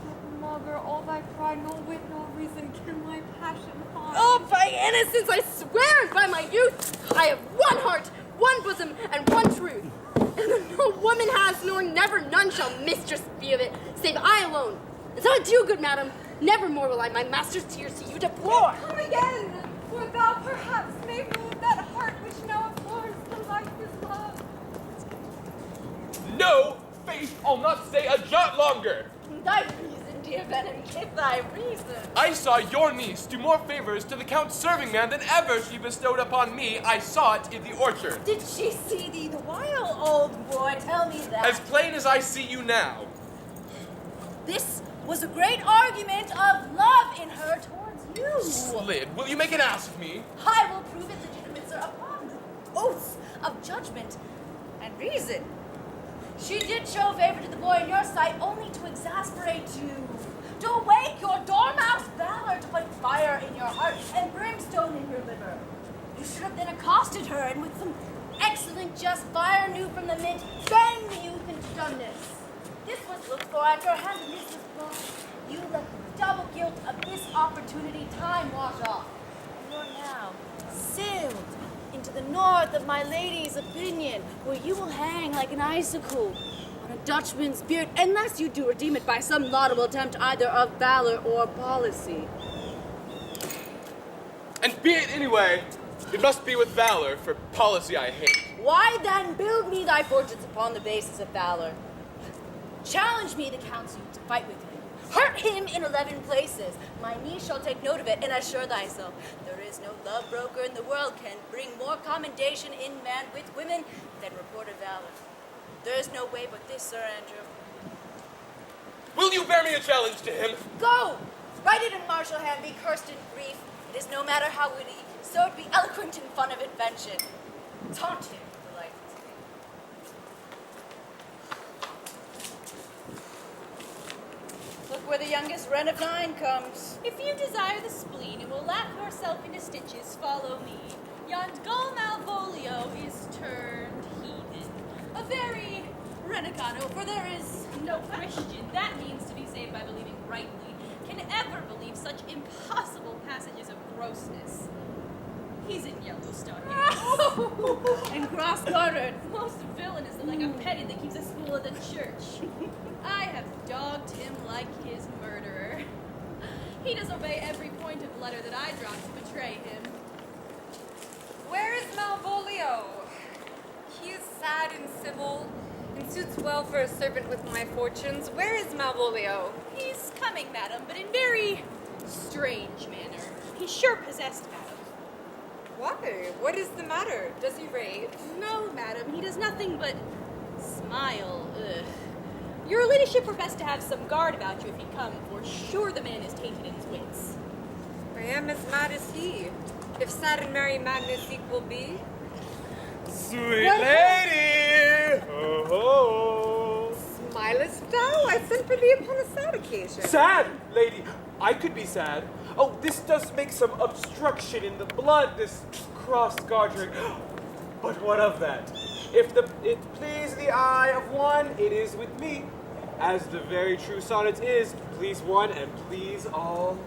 Yet maugre all thy pride, nor wit, nor reason can my passion hide. Oh, by innocence, I swear, and by my youth, I have one heart, one bosom, and one truth. And that no woman has, nor never none shall mistress be of it, save I alone. And so adieu, good madam. Never more will I my master's tears to you deplore. Come again, for thou perhaps may move that heart which now abhors the life is love. No, faith, I'll not stay a jot longer. Thy reason, dear Venom, give thy reason. I saw your niece do more favors to the Count's serving man than ever she bestowed upon me. I saw it in the orchard. Did she see thee the while, old boy? Tell me that. As plain as I see you now. This was a great argument of love in her towards you. Slid, will you make an ass of me? I will prove it legitimate, sir, upon oaths of judgment and reason. She did show favor to the boy in your sight only to exasperate you, to awake your dormouse valor, to put fire in your heart and brimstone in your liver. You should have then accosted her, and with some excellent just fire new from the mint, bang the youth into dumbness. This was looked for at your hand, and this was brought. You let the double guilt of this opportunity time wash off. You are now sailed into the north of my lady's opinion, where you will hang like an icicle on a Dutchman's beard, unless you do redeem it by some laudable attempt either of valor or policy. And be it anyway, it must be with valor, for policy I hate. Why then build me thy fortunes upon the basis of valor? Challenge me, the council, to fight with him. Hurt him in 11 places. My niece shall take note of it, and assure thyself there is no love broker in the world can bring more commendation in man with women than report of valor. There is no way but this, Sir Andrew. Will you bear me a challenge to him? Go! Write it in martial hand, be cursed in grief. It is no matter how witty, so it be eloquent in fun of invention. Taunt him, delight. Look where the youngest wren of 9 comes. If you desire the spleen and will laugh yourself into stitches, follow me. Yond Gull Malvolio is turned heathen. A very renegado, for there is no Christian, that means to be saved by believing rightly, can ever believe such impossible passages of grossness. He's in Yellowstone. And cross-gartered. Most villainous like a petty that keeps a school at the church. I have dogged him like his murderer. He does obey every point of letter that I drop to betray him. Where is Malvolio? He is sad and civil, and suits well for a servant with my fortunes. Where is Malvolio? He's coming, madam, but in very strange manner. He's sure possessed, madam. Why? What is the matter? Does he rave? No, madam, he does nothing but smile. Ugh. Your ladyship were best to have some guard about you if he come, for sure the man is tainted in his wits. I am as mad as he. If sad and merry madness equal be. Sweet lady! Oh, ho. Smilest thou? I sent for thee upon a sad occasion. Sad, lady. I could be sad. Oh, this does make some obstruction in the blood, this cross-gartering. But what of that? If it please the eye of one, it is with me. As the very true sonnet is, please one and please all.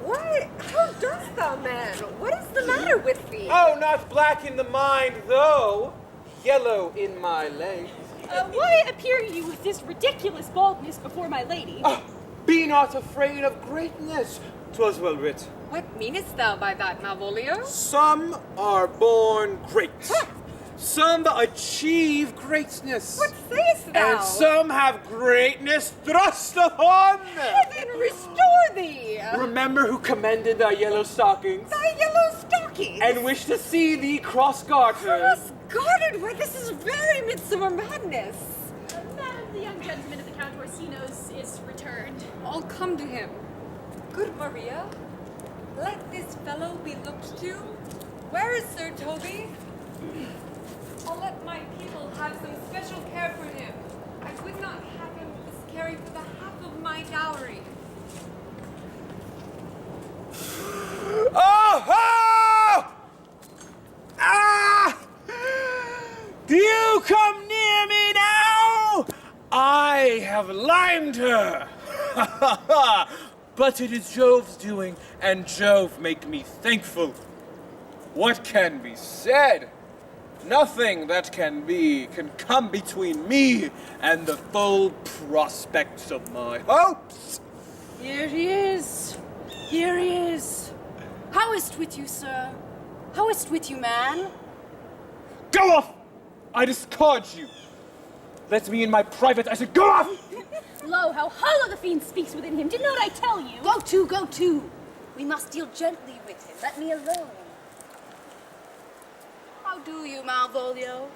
What? How dost thou, man? What is the matter with thee? Oh, not black in the mind, though. Yellow in my legs. Why appear you with this ridiculous baldness before my lady? Be not afraid of greatness. 'Twas well writ. What meanest thou by that, Malvolio? Some are born great. Some achieve greatness. What sayest thou? And some have greatness thrust upon them. Heaven restore thee! Remember who commended thy yellow stockings? Thy yellow stockings! And wish to see thee cross-gartered. Cross-gartered? Why, this is very midsummer madness. Madam, the young gentleman of the Count Orsino's is returned. I'll come to him. Good Maria, let this fellow be looked to. Where is Sir Toby? I'll let my people have some special care for him. I would not have him miscarry for the half of my dowry. Oh-ho! Ah! Do you come near me now? I have limed her. But it is Jove's doing, and Jove make me thankful. What can be said? Nothing that can come between me and the full prospects of my hopes. Here he is. Here he is. How is't with you, sir? How is't with you, man? Go off! I discord you. Let me in my private. I said, go off! Lo, how hollow the fiend speaks within him. Did not I tell you? Go to, go to. We must deal gently with him. Let me alone. How do you, Malvolio?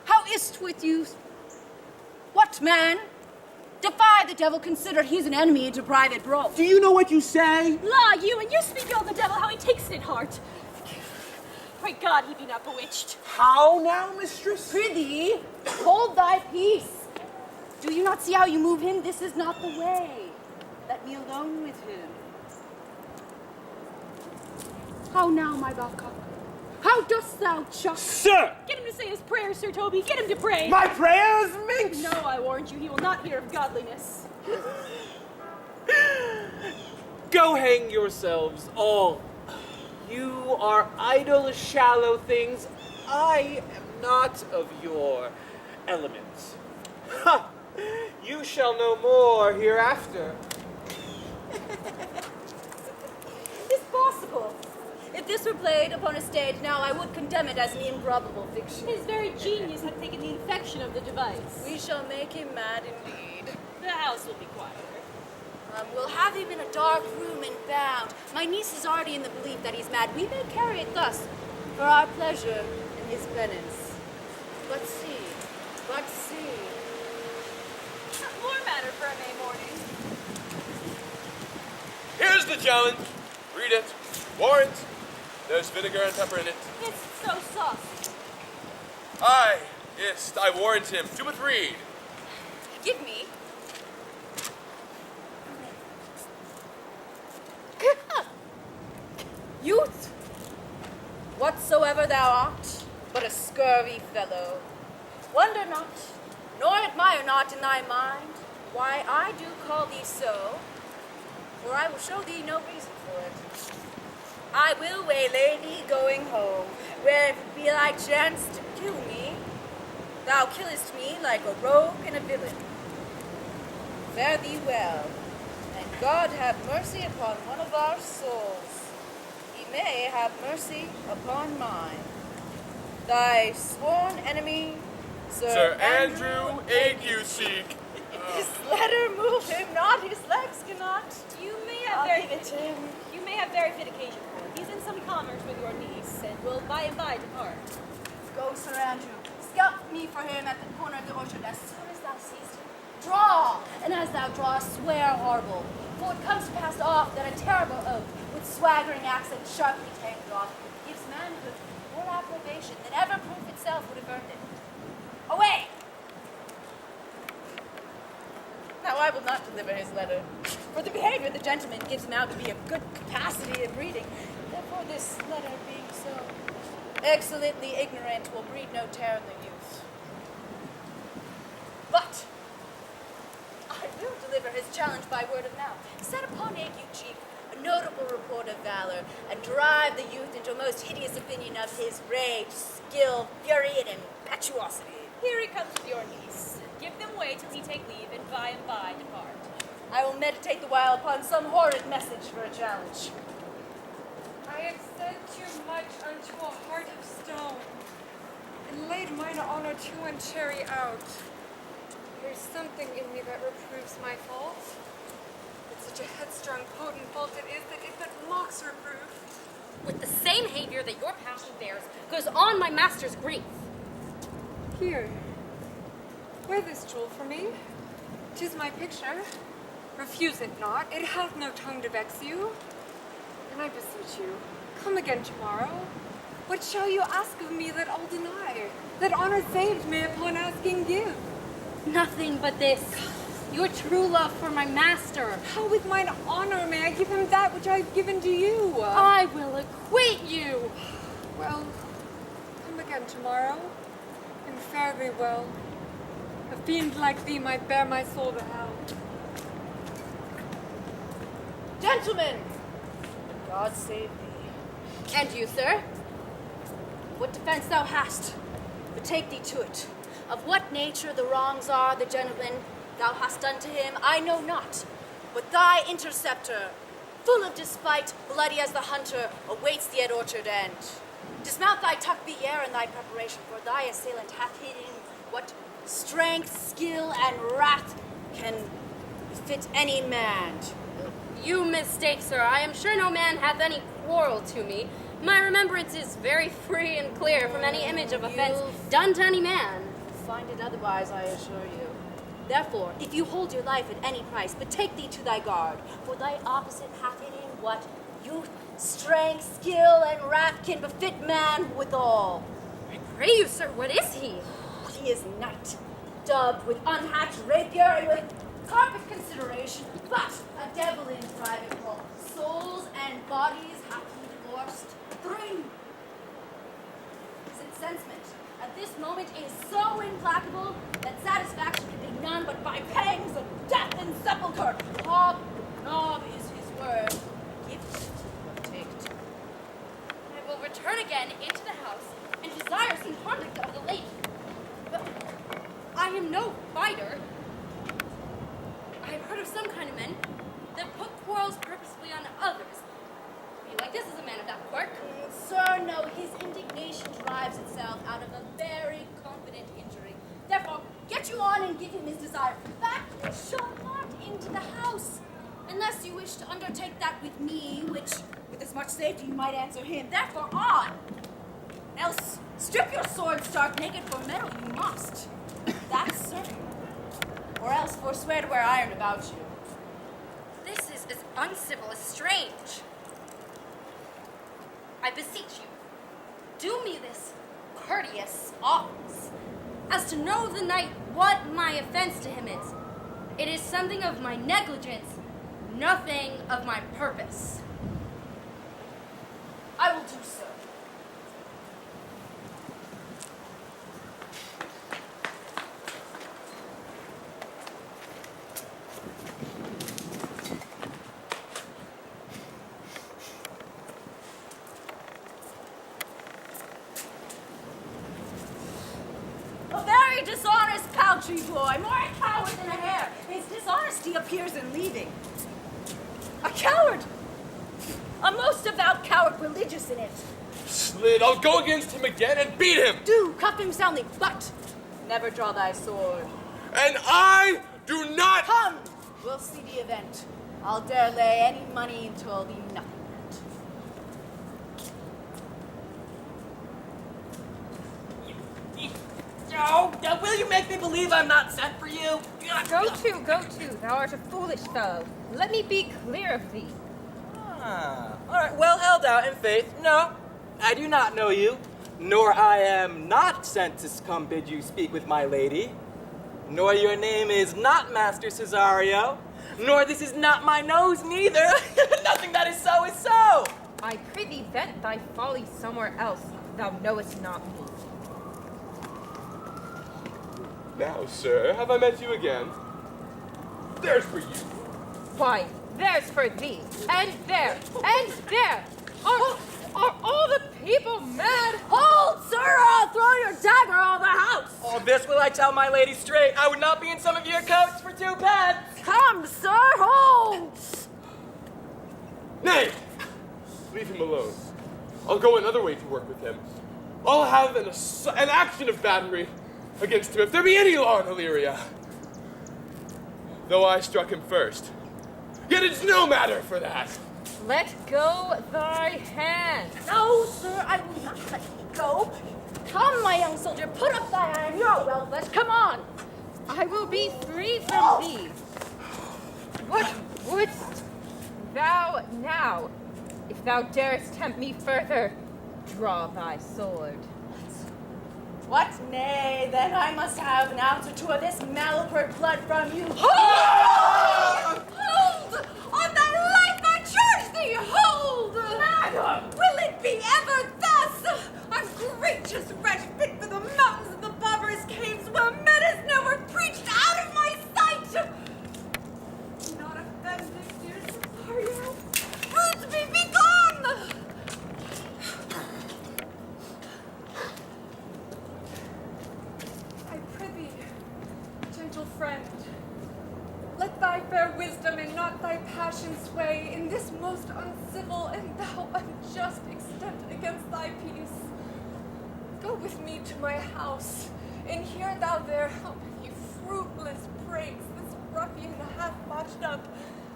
How is't with you? What, man? Defy the devil, consider he's an enemy into private brawl. Do you know what you say? La, you, and you speak ill of the devil, how he takes it in heart. Pray God he be not bewitched. How now, mistress? Prithee, hold thy peace. Do you not see how you move him? This is not the way. Let me alone with him. How now, my Babcock? How dost thou, Chuck? Sir! Get him to say his prayers, Sir Toby. Get him to pray. My prayers, minx! No, I warrant you, he will not hear of godliness. Go hang yourselves all. You are idle, shallow things. I am not of your element. Ha! You shall know more hereafter. It's possible. If this were played upon a stage now, I would condemn it as an improbable fiction. His very genius had taken the infection of the device. We shall make him mad indeed. The house will be quieter. We'll have him in a dark room and bound. My niece is already in the belief that he's mad. We may carry it thus, for our pleasure and his penance. But see. More matter for a May morning. Here's the challenge. Read it. Warrant. There's vinegar and pepper in it. It's so saucy. I warrant him. Do but read. Give me. Youth, whatsoever thou art, but a scurvy fellow, wonder not, nor admire not in thy mind why I do call thee so, for I will show thee no reason for it. I will waylay thee going home, where if it be thy chance to kill me, thou killest me like a rogue and a villain. Fare thee well, and God have mercy upon one of our souls. He may have mercy upon mine. Thy sworn enemy, Sir Andrew Aguseek. His letter move him not, his legs cannot. You may I'll have give it to him. have very fit occasion for. He's in some commerce with your niece, and will by and by depart. Go, Sir Andrew. Scout me for him at the corner of the orchard as soon as thou seest him. Draw, and as thou drawest, swear horrible. For it comes to pass oft that a terrible oath, with swaggering accent sharply tamed off, gives manhood more approbation than ever proof itself would have earned it. Away! Now I will not deliver his letter, for the behavior of the gentleman gives him out to be of good capacity in reading. Therefore this letter being so excellently ignorant will breed no terror in the youth. But I will deliver his challenge by word of mouth. Set upon Ague cheek a notable report of valor, and drive the youth into a most hideous opinion of his rage, skill, fury, and impetuosity. Here he comes with your niece. Give them way till he take leave, and by depart. I will meditate the while upon some horrid message for a challenge. I have said too much unto a heart of stone, and laid mine honor too unchary out. There's something in me that reproves my fault, but such a headstrong, potent fault it is that it but mocks reproof. With the same behavior that your passion bears goes on my master's grief. Here, wear this jewel for me. 'Tis my picture. Refuse it not. It hath no tongue to vex you. And I beseech you, come again tomorrow. What shall you ask of me that I'll deny? That honor saved me upon asking give? Nothing but this. Your true love for my master. How with mine honor may I give him that which I've given to you? I will acquit you. Well, come again tomorrow, and fare thee well. A fiend like thee might bear my soul to hell. Gentlemen, God save thee. And you, sir? What defense thou hast, betake thee to it. Of what nature the wrongs are the gentleman thou hast done to him, I know not. But thy interceptor, full of despite, bloody as the hunter, awaits thee at orchard end. Dismount thy tuck air in thy preparation, for thy assailant hath hidden what strength, skill, and wrath can befit any man. You mistake, sir. I am sure no man hath any quarrel to me. My remembrance is very free and clear from any image of offense done to any man. Find it otherwise, I assure you. Therefore, if you hold your life at any price, betake thee to thy guard, for thy opposite hath in him what youth, strength, skill, and wrath can befit man withal. I pray you, sir, what is he? He is knight, dubbed with unhatched rapier and with carpet consideration, but a devil in private fault. Souls and bodies hath he divorced. 3. His incensement at this moment is so implacable that satisfaction can be none but by pangs of death and sepulchre. Hob nob is his word. Gift or take. I will return again into the house and desire some conduct of the lady. But I am no fighter. I have heard of some kind of men that put quarrels purposefully on others. Be like this is a man of that quirk. Sir, no, his indignation drives itself out of a very confident injury. Therefore, get you on and give him his desire. Back you shall not into the house, unless you wish to undertake that with me, which, with as much safety, you might answer him. Therefore, on! Else, strip your sword stark naked, for metal you must. That's certain. Or else forswear to wear iron about you. This is as uncivil as strange. I beseech you, do me this courteous office, as to know the knight what my offense to him is. It is something of my negligence, nothing of my purpose. I will do so. A very dishonest paltry boy, more a coward than a hare. His dishonesty appears in leaving. A coward! A most devout coward, religious in it. Slid, I'll go against him again and beat him! Do cuff him soundly, but never draw thy sword. And I do not... Come! We'll see the event. I'll dare lay any money 'twill be nothing. Will you make me believe I'm not sent for you? Go to, thou art a foolish fellow. Let me be clear of thee. Ah, all right, well held out in faith. No, I do not know you, nor I am not sent to come bid you speak with my lady, nor your name is not Master Cesario, nor this is not my nose neither. Nothing that is so is so. I prithee vent thy folly somewhere else. Thou knowest not me. Now, sir, have I met you again? There's for you. Why, there's for thee, and there, and there. Are all the people mad? Hold, sir, or I'll throw your dagger on the house. All this will I tell my lady straight. I would not be in some of your coats for 2 pence. Come, sir, hold. Nay! Leave him alone. I'll go another way to work with him. I'll have an action of battery against him if there be any law in Illyria. Though I struck him first. Yet it's no matter for that. Let go thy hand. No, sir, I will not let you go. Come, my young soldier, put up thy iron. You're well fledged. Come on. I will be free from thee. What wouldst thou now? If thou darest tempt me further, draw thy sword. What? Nay, then I must have an ounce or 2 of this malapert blood from you. Hold! Hold! On thy life I charge thee, hold! Madam! Will it be ever thus? Ungracious wretch, fit for the mountains and the barbarous caves, where menace never preached out of my sight! Do not offend me, dear Cesario. Fruits be begone! I prithee, gentle friend, let thy fair wisdom and not thy passion sway in this most uncivil and thou unjust extent against thy peace. Go with me to my house, and hear thou there how many fruitless pranks this ruffian hath botched up,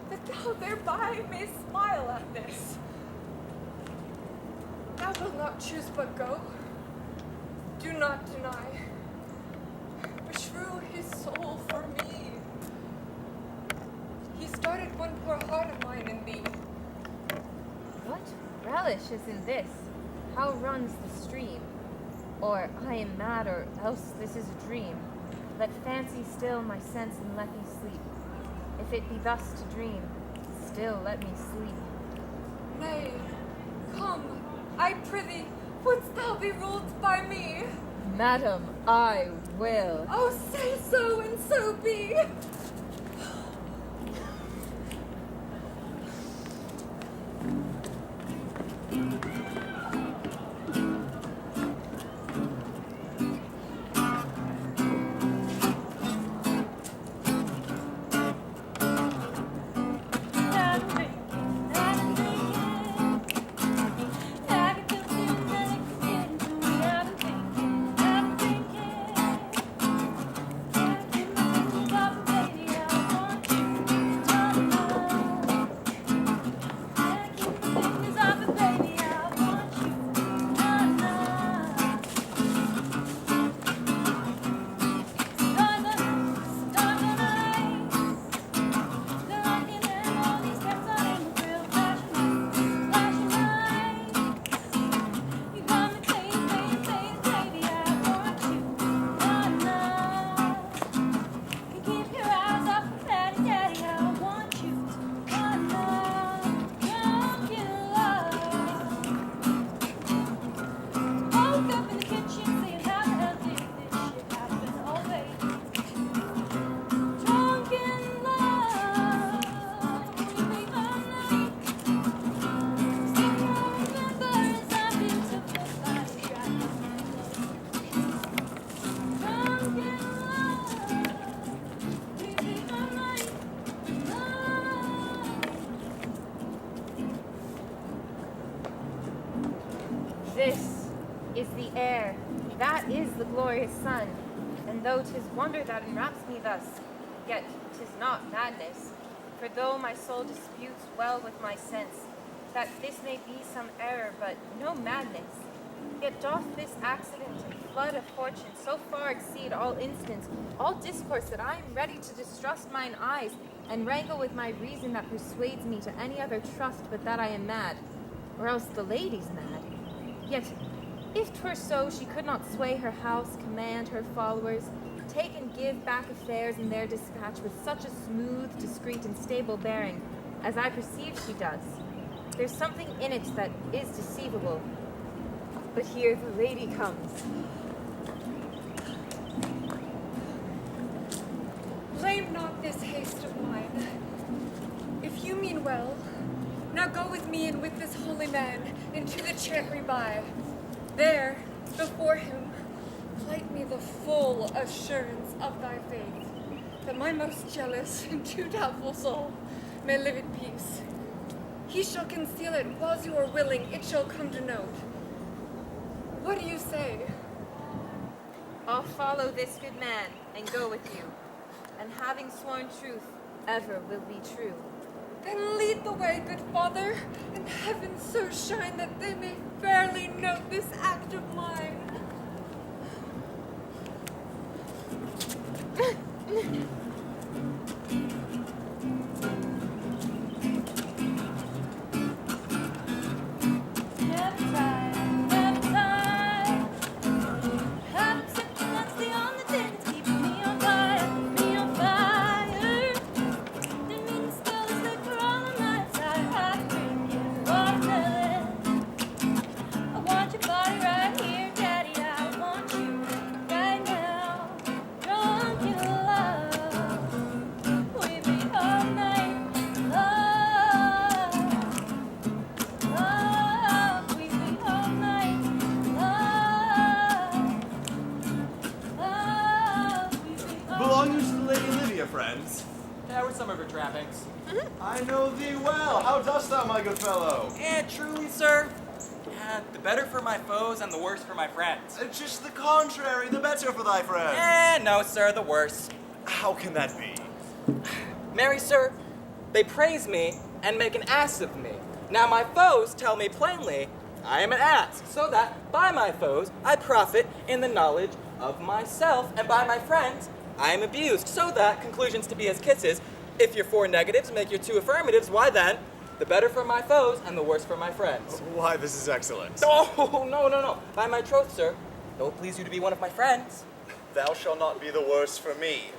that thou thereby may smile at this. Thou wilt not choose but go. Do not deny. Beshrew his soul for me. He started one poor heart of mine in thee. What relish is in this? How runs the stream? Or I am mad, or else this is a dream. Let fancy still my sense and let me sleep. If it be thus to dream, still let me sleep. Nay, come, I prithee, wouldst thou be ruled by me? Madam, I will. Oh, say so, and so be. This is the air, that is the glorious sun. And though 'tis wonder that enwraps me thus, yet 'tis not madness. For though my soul disputes well with my sense, that this may be some error, but no madness, yet doth this accident flood of fortune so far exceed all instance, all discourse, that I am ready to distrust mine eyes, and wrangle with my reason that persuades me to any other trust but that I am mad, or else the lady's mad. Yet, if 'twere so, she could not sway her house, command her followers, take and give back affairs in their dispatch with such a smooth, discreet, and stable bearing, as I perceive she does. There's something in it that is deceivable. But here the lady comes. Blame not this haste of mine. If you mean well, now go with me and with this holy man into the chantry by. There, before him, plight me the full assurance of thy faith, that my most jealous and too doubtful soul may live in peace. He shall conceal it, whiles you are willing, it shall come to note. What do you say? I'll follow this good man and go with you, and having sworn truth, ever will be true. Then lead the way, good father, and heaven so shine that they may fairly note this act of mine. Belongings to the Lady Olivia, friends. There were some of her trappings. I know thee well. How dost thou, my good fellow? And truly, sir, the better for my foes and the worse for my friends. Just the contrary, the better for thy friends. No, sir, the worse. How can that be? Marry, sir, they praise me and make an ass of me. Now my foes tell me plainly I am an ass, so that by my foes I profit in the knowledge of myself, and by my friends I am abused, so that conclusions to be as kisses. If your 4 negatives make your 2 affirmatives, why then, the better for my foes and the worse for my friends. Why, this is excellent. Oh, no. By my troth, sir, it will please you to be one of my friends. Thou shalt not be the worse for me.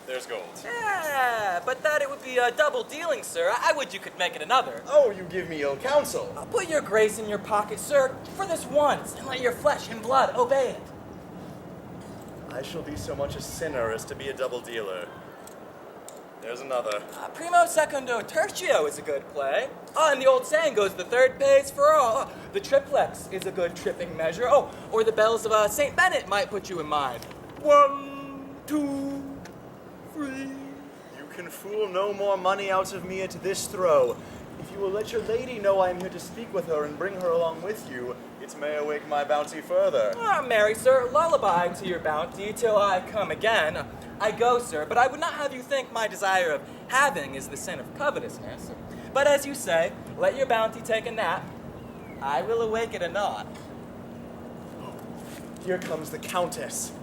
There's gold. Yeah, but that it would be a double dealing, sir. I would you could make it another. Oh, you give me ill counsel. Put your grace in your pocket, sir, for this once, and let your flesh and blood obey it. I shall be so much a sinner as to be a double dealer. There's another. Primo secundo tertio is a good play. And the old saying goes, the third pays for all. The triplex is a good tripping measure. Or the bells of St. Bennet might put you in mind. 1, 2, 3. You can fool no more money out of me at this throw. If you will let your lady know I am here to speak with her and bring her along with you, it may awake my bounty further. Marry, sir, lullaby to your bounty till I come again. I go, sir, but I would not have you think my desire of having is the sin of covetousness. But as you say, let your bounty take a nap. I will awake it anon. Here comes the Countess.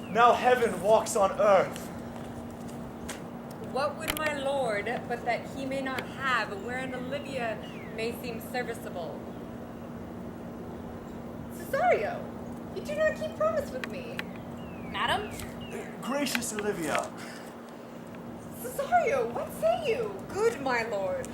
Now heaven walks on earth. What would my lord but that he may not have wherein Olivia may seem serviceable? Cesario, you do not keep promise with me. Madam? Gracious Olivia. Cesario, what say you? Good, my lord.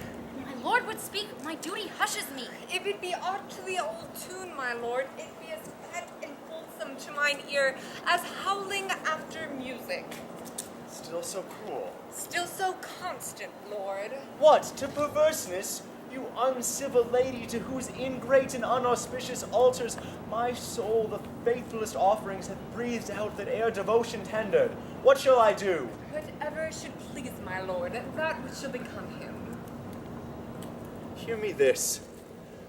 My lord would speak, my duty hushes me. If it be aught to the old tune, my lord, it be as pet and fulsome to mine ear as howling after music. Still so cruel. Still so constant, lord. What, to perverseness? You uncivil lady, to whose ingrate and unauspicious altars my soul the faithfulest offerings hath breathed out that ere devotion tendered. What shall I do? Whatever should please my lord, that which shall become him. Hear me this.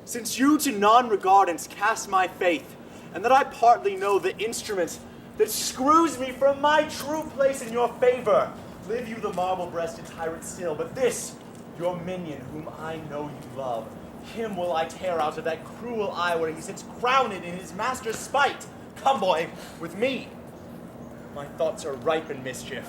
Since you to non-regardance cast my faith, and that I partly know the instrument that screws me from my true place in your favor, live you the marble-breasted tyrant still, but this, your minion, whom I know you love, Him will I tear out of that cruel eye where he sits crowned in his master's spite. Come, boy, with me. My thoughts are ripe in mischief.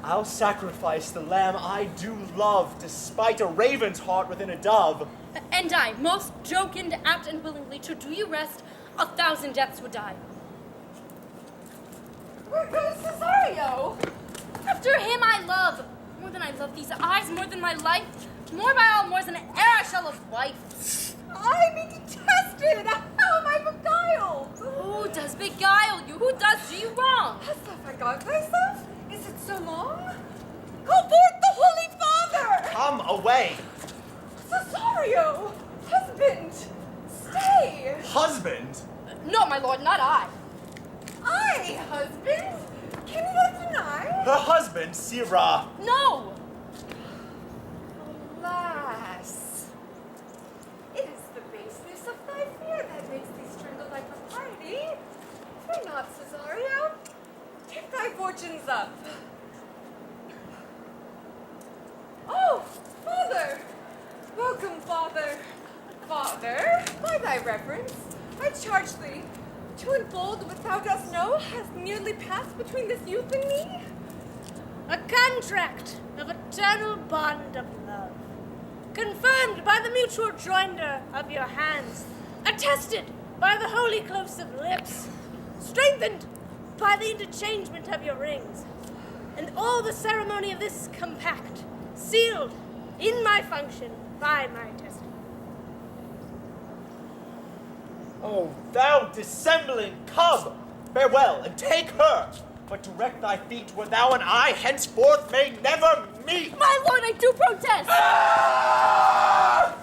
I'll sacrifice the lamb I do love, despite a raven's heart within a dove. And I, most jocund, apt, and willingly, to do you rest, 1,000 deaths would die. Where goes Cesario? After him I love, more than I love these eyes, more than my life, more by all more than e'er I shall love wife. I be detested! How am I beguiled? Who does beguile you? Who does do you wrong? Hast thou forgot thyself? Is it so long? Call forth the Holy Father! Come away. Cesario! Husband! Stay! Husband? No, my lord, not I. I, husband? Can you deny? Her husband, Sirrah. No! Alas! It is the baseness of thy fear that makes thee tremble thy propriety. Fear not, Cesario. Take thy fortunes up. Oh, father! Welcome, father. Father, by thy reverence, I charge thee to unfold what thou dost know has nearly passed between this youth and me. A contract of eternal bond of love, confirmed by the mutual joinder of your hands, attested by the holy close of lips, strengthened by the interchangement of your rings, and all the ceremony of this compact, sealed in my function by my testament. Oh, thou dissembling cub! Farewell, and take her! But direct thy feet where thou and I henceforth may never meet! My lord, I do protest! Ah!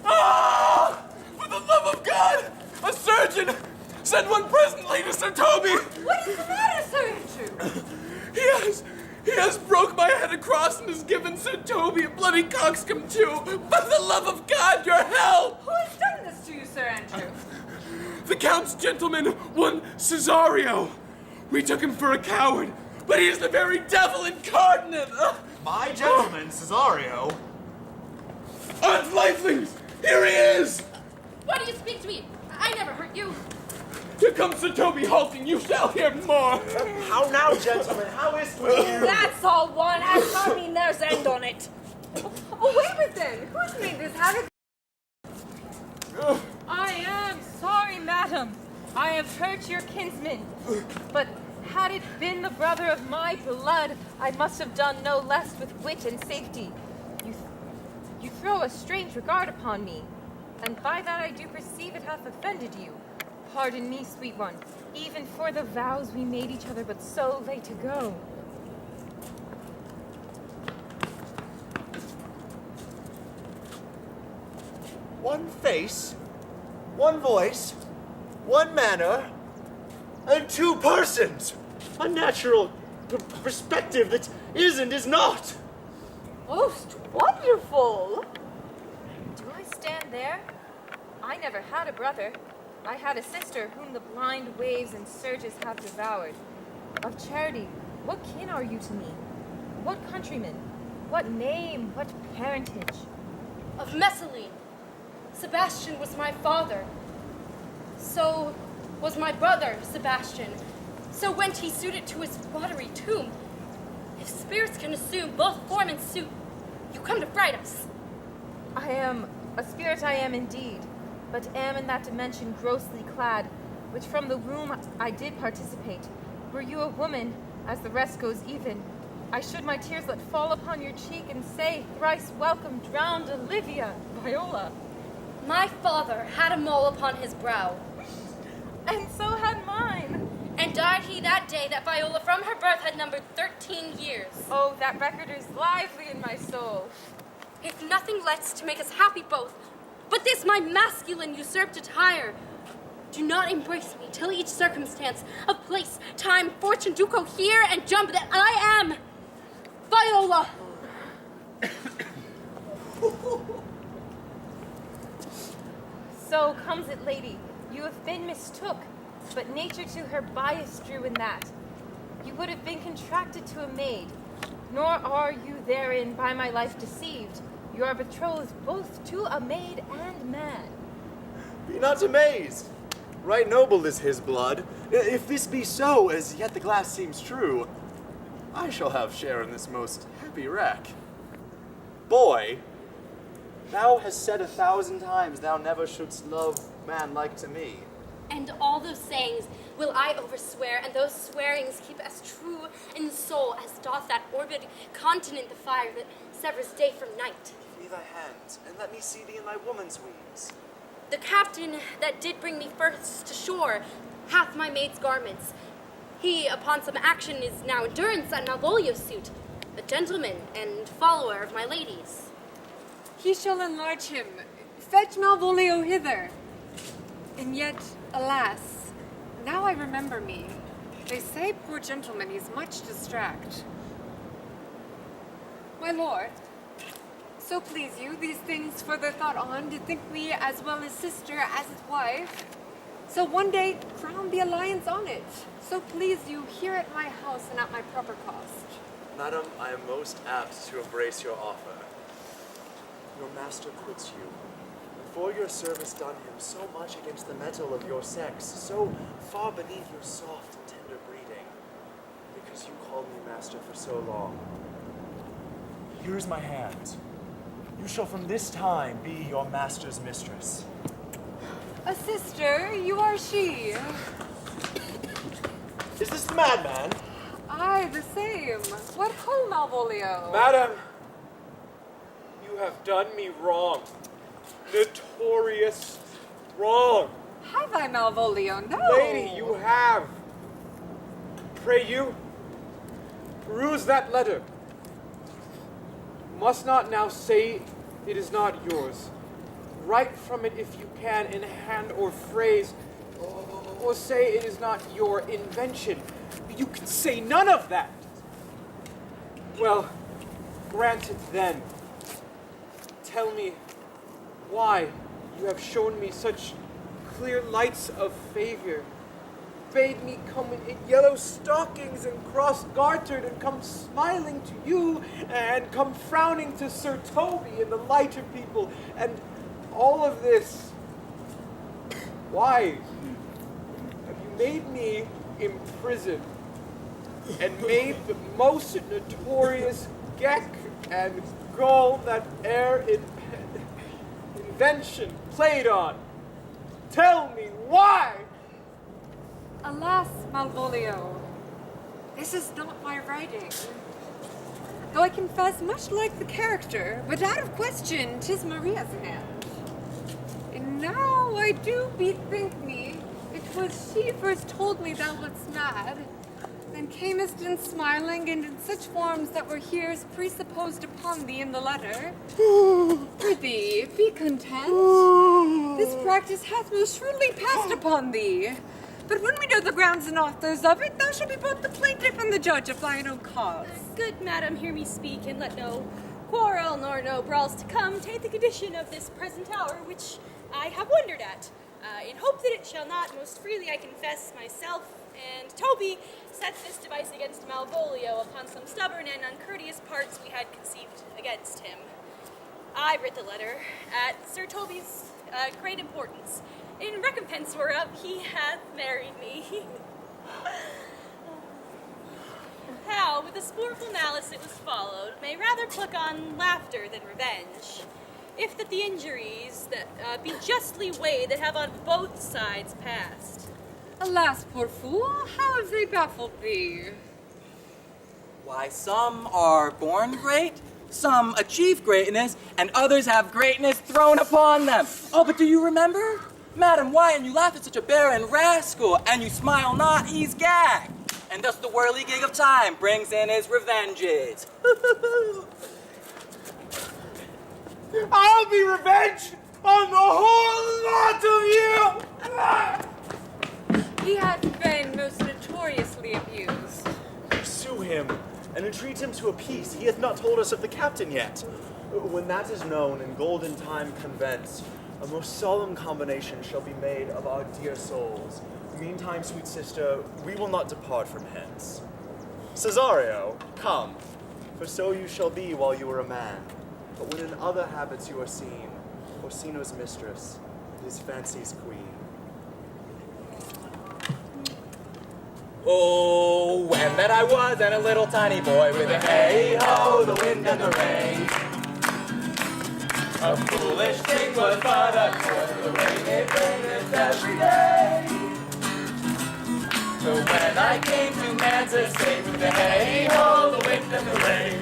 Ah! For the love of God! A surgeon! Send one presently to Sir Toby! What is the matter, Sir Andrew? He has broke my head across and has given Sir Toby a bloody coxcomb too! For the love of God, your help! Who has done this to you, Sir Andrew? The Count's gentleman, one Cesario. We took him for a coward, but he is the very devil incarnate! My gentleman, Cesario. Aunt Lifelings! Here he is! Why do you speak to me? I never hurt you. Here comes Sir Toby halting, you shall hear more! How now, gentlemen? How is it with you? That's all one, and I mean there's end on it. Away with them! Who's made this havoc? I am sorry, madam. I have hurt your kinsman. But had it been the brother of my blood, I must have done no less with wit and safety. You throw a strange regard upon me, and by that I do perceive it hath offended you. Pardon me, sweet one, even for the vows we made each other but so late ago. One face, one voice, one manner, and two persons. A natural perspective that is and is not. Most wonderful! Do I stand there? I never had a brother. I had a sister whom the blind waves and surges have devoured. Of Charity, what kin are you to me? What countryman? What name? What parentage? Of Messaline. Sebastian was my father. So was my brother, Sebastian. So went he suited to his watery tomb. If spirits can assume both form and suit, you come to fright us. I am a spirit, I am indeed, but am in that dimension grossly clad, which from the womb I did participate. Were you a woman, as the rest goes even, I should my tears let fall upon your cheek and say, thrice welcome, drowned Olivia, Viola. My father had a mole upon his brow. And so had mine. And died he that day that Viola from her birth had numbered 13 years. Oh, that record is lively in my soul. If nothing lets to make us happy both, but this my masculine usurped attire, do not embrace me till each circumstance of place, time, fortune do cohere and jump that I am Viola. So comes it, lady, you have been mistook, but nature to her bias drew in that. You would have been contracted to a maid, nor are you therein by my life deceived. You are betrothed both to a maid and man. Be not amazed. Right noble is his blood. If this be so, as yet the glass seems true, I shall have share in this most happy wreck. Boy, thou hast said 1,000 times thou never shouldst love man like to me. And all those sayings will I overswear, and those swearings keep as true in the soul as doth that orbed continent the fire that severs day from night. Give me thy hand, and let me see thee in thy woman's weeds. The captain that did bring me first to shore hath my maid's garments. He, upon some action, is now in durance at Malvolio's suit, a gentleman and follower of my lady's. He shall enlarge him. Fetch Malvolio hither. And yet, alas, now I remember me. They say, poor gentleman, he's much distract. My lord, so please you, these things further thought on, to think me as well his sister as his wife. So one day, crown the alliance on it. So please you, here at my house and at my proper cost. Madam, I am most apt to embrace your offer. Your master quits you. And for your service done him so much against the metal of your sex, so far beneath your soft and tender breeding, because you called me master for so long. Here is my hand. You shall from this time be your master's mistress. A sister, you are she. Is this the madman? Aye, the same. What ho, Malvolio? Madam, you have done me wrong. Notorious wrong. Have I, Malvolio? No. Lady, you have. Pray you, peruse that letter. You must not now say it is not yours. Write from it if you can in hand or phrase, or say it is not your invention. You can say none of that. Well, granted then. Tell me why you have shown me such clear lights of favor, bade me come in yellow stockings and cross-gartered, and come smiling to you, and come frowning to Sir Toby and the lighter people, and all of this. Why have you made me imprisoned and made the most notorious geck and gull that e'er invention played on? Tell me why! Alas, Malvolio, this is not my writing. Though I confess, much like the character, without of question, 'tis Maria's hand. And now I do bethink me, it was she first told me thou wast mad, and camest in smiling and in such forms that were here presupposed upon thee in the letter. Prithee, be content. This practice hath most shrewdly passed upon thee. But when we know the grounds and authors of it, thou shalt be both the plaintiff and the judge of thine own cause. Good madam, hear me speak, and let no quarrel nor no brawls to come take the condition of this present hour, which I have wondered at, in hope that it shall not most freely, I confess, myself and Toby set this device against Malvolio upon some stubborn and uncourteous parts we had conceived against him. I writ the letter at Sir Toby's great importance, in recompense whereof he hath married me. How, with a sportful malice it was followed, may rather pluck on laughter than revenge, if that the injuries that be justly weighed that have on both sides passed. Alas, poor fool, how have they baffled thee? Why, some are born great, some achieve greatness, and others have greatness thrown upon them. Oh, but do you remember? Madam, why, and you laugh at such a barren rascal, and you smile not, he's gagged. And thus the whirligig of time brings in his revenges. I'll be revenged on the whole lot of you! He hath been most notoriously abused. Pursue him, and entreat him to a peace. He hath not told us of the captain yet. When that is known and golden time convents, a most solemn combination shall be made of our dear souls. Meantime, sweet sister, we will not depart from hence. Cesario, come, for so you shall be while you are a man. But when in other habits you are seen, Orsino's mistress, his fancy's queen. Oh, when that I was and a little tiny boy with a hey-ho, the wind and the rain. A foolish thing was but a toy, the rain it raineth every day. So when I came to man's estate with a hey-ho, the wind and the rain.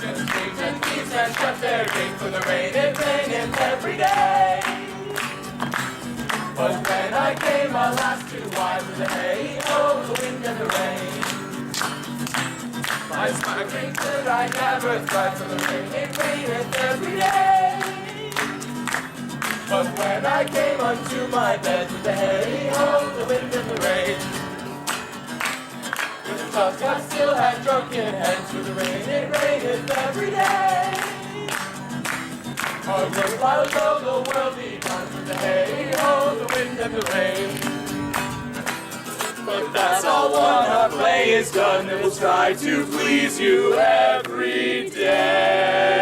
Just kings and thieves and shut their gate, for the rain it raineth every day. But when I came alas to wives with the hey-ho, the wind and the rain, my sparkling good I never thrive, for the rain it raineth every day. But when I came unto my bed with the hey-ho, the wind and the rain, with the tongues I still had drunken heads, for the rain it raineth every day. A little while ago the world began with the hey-ho, the wind and the rain. But that's all one, our play is done, and we'll try to please you every day.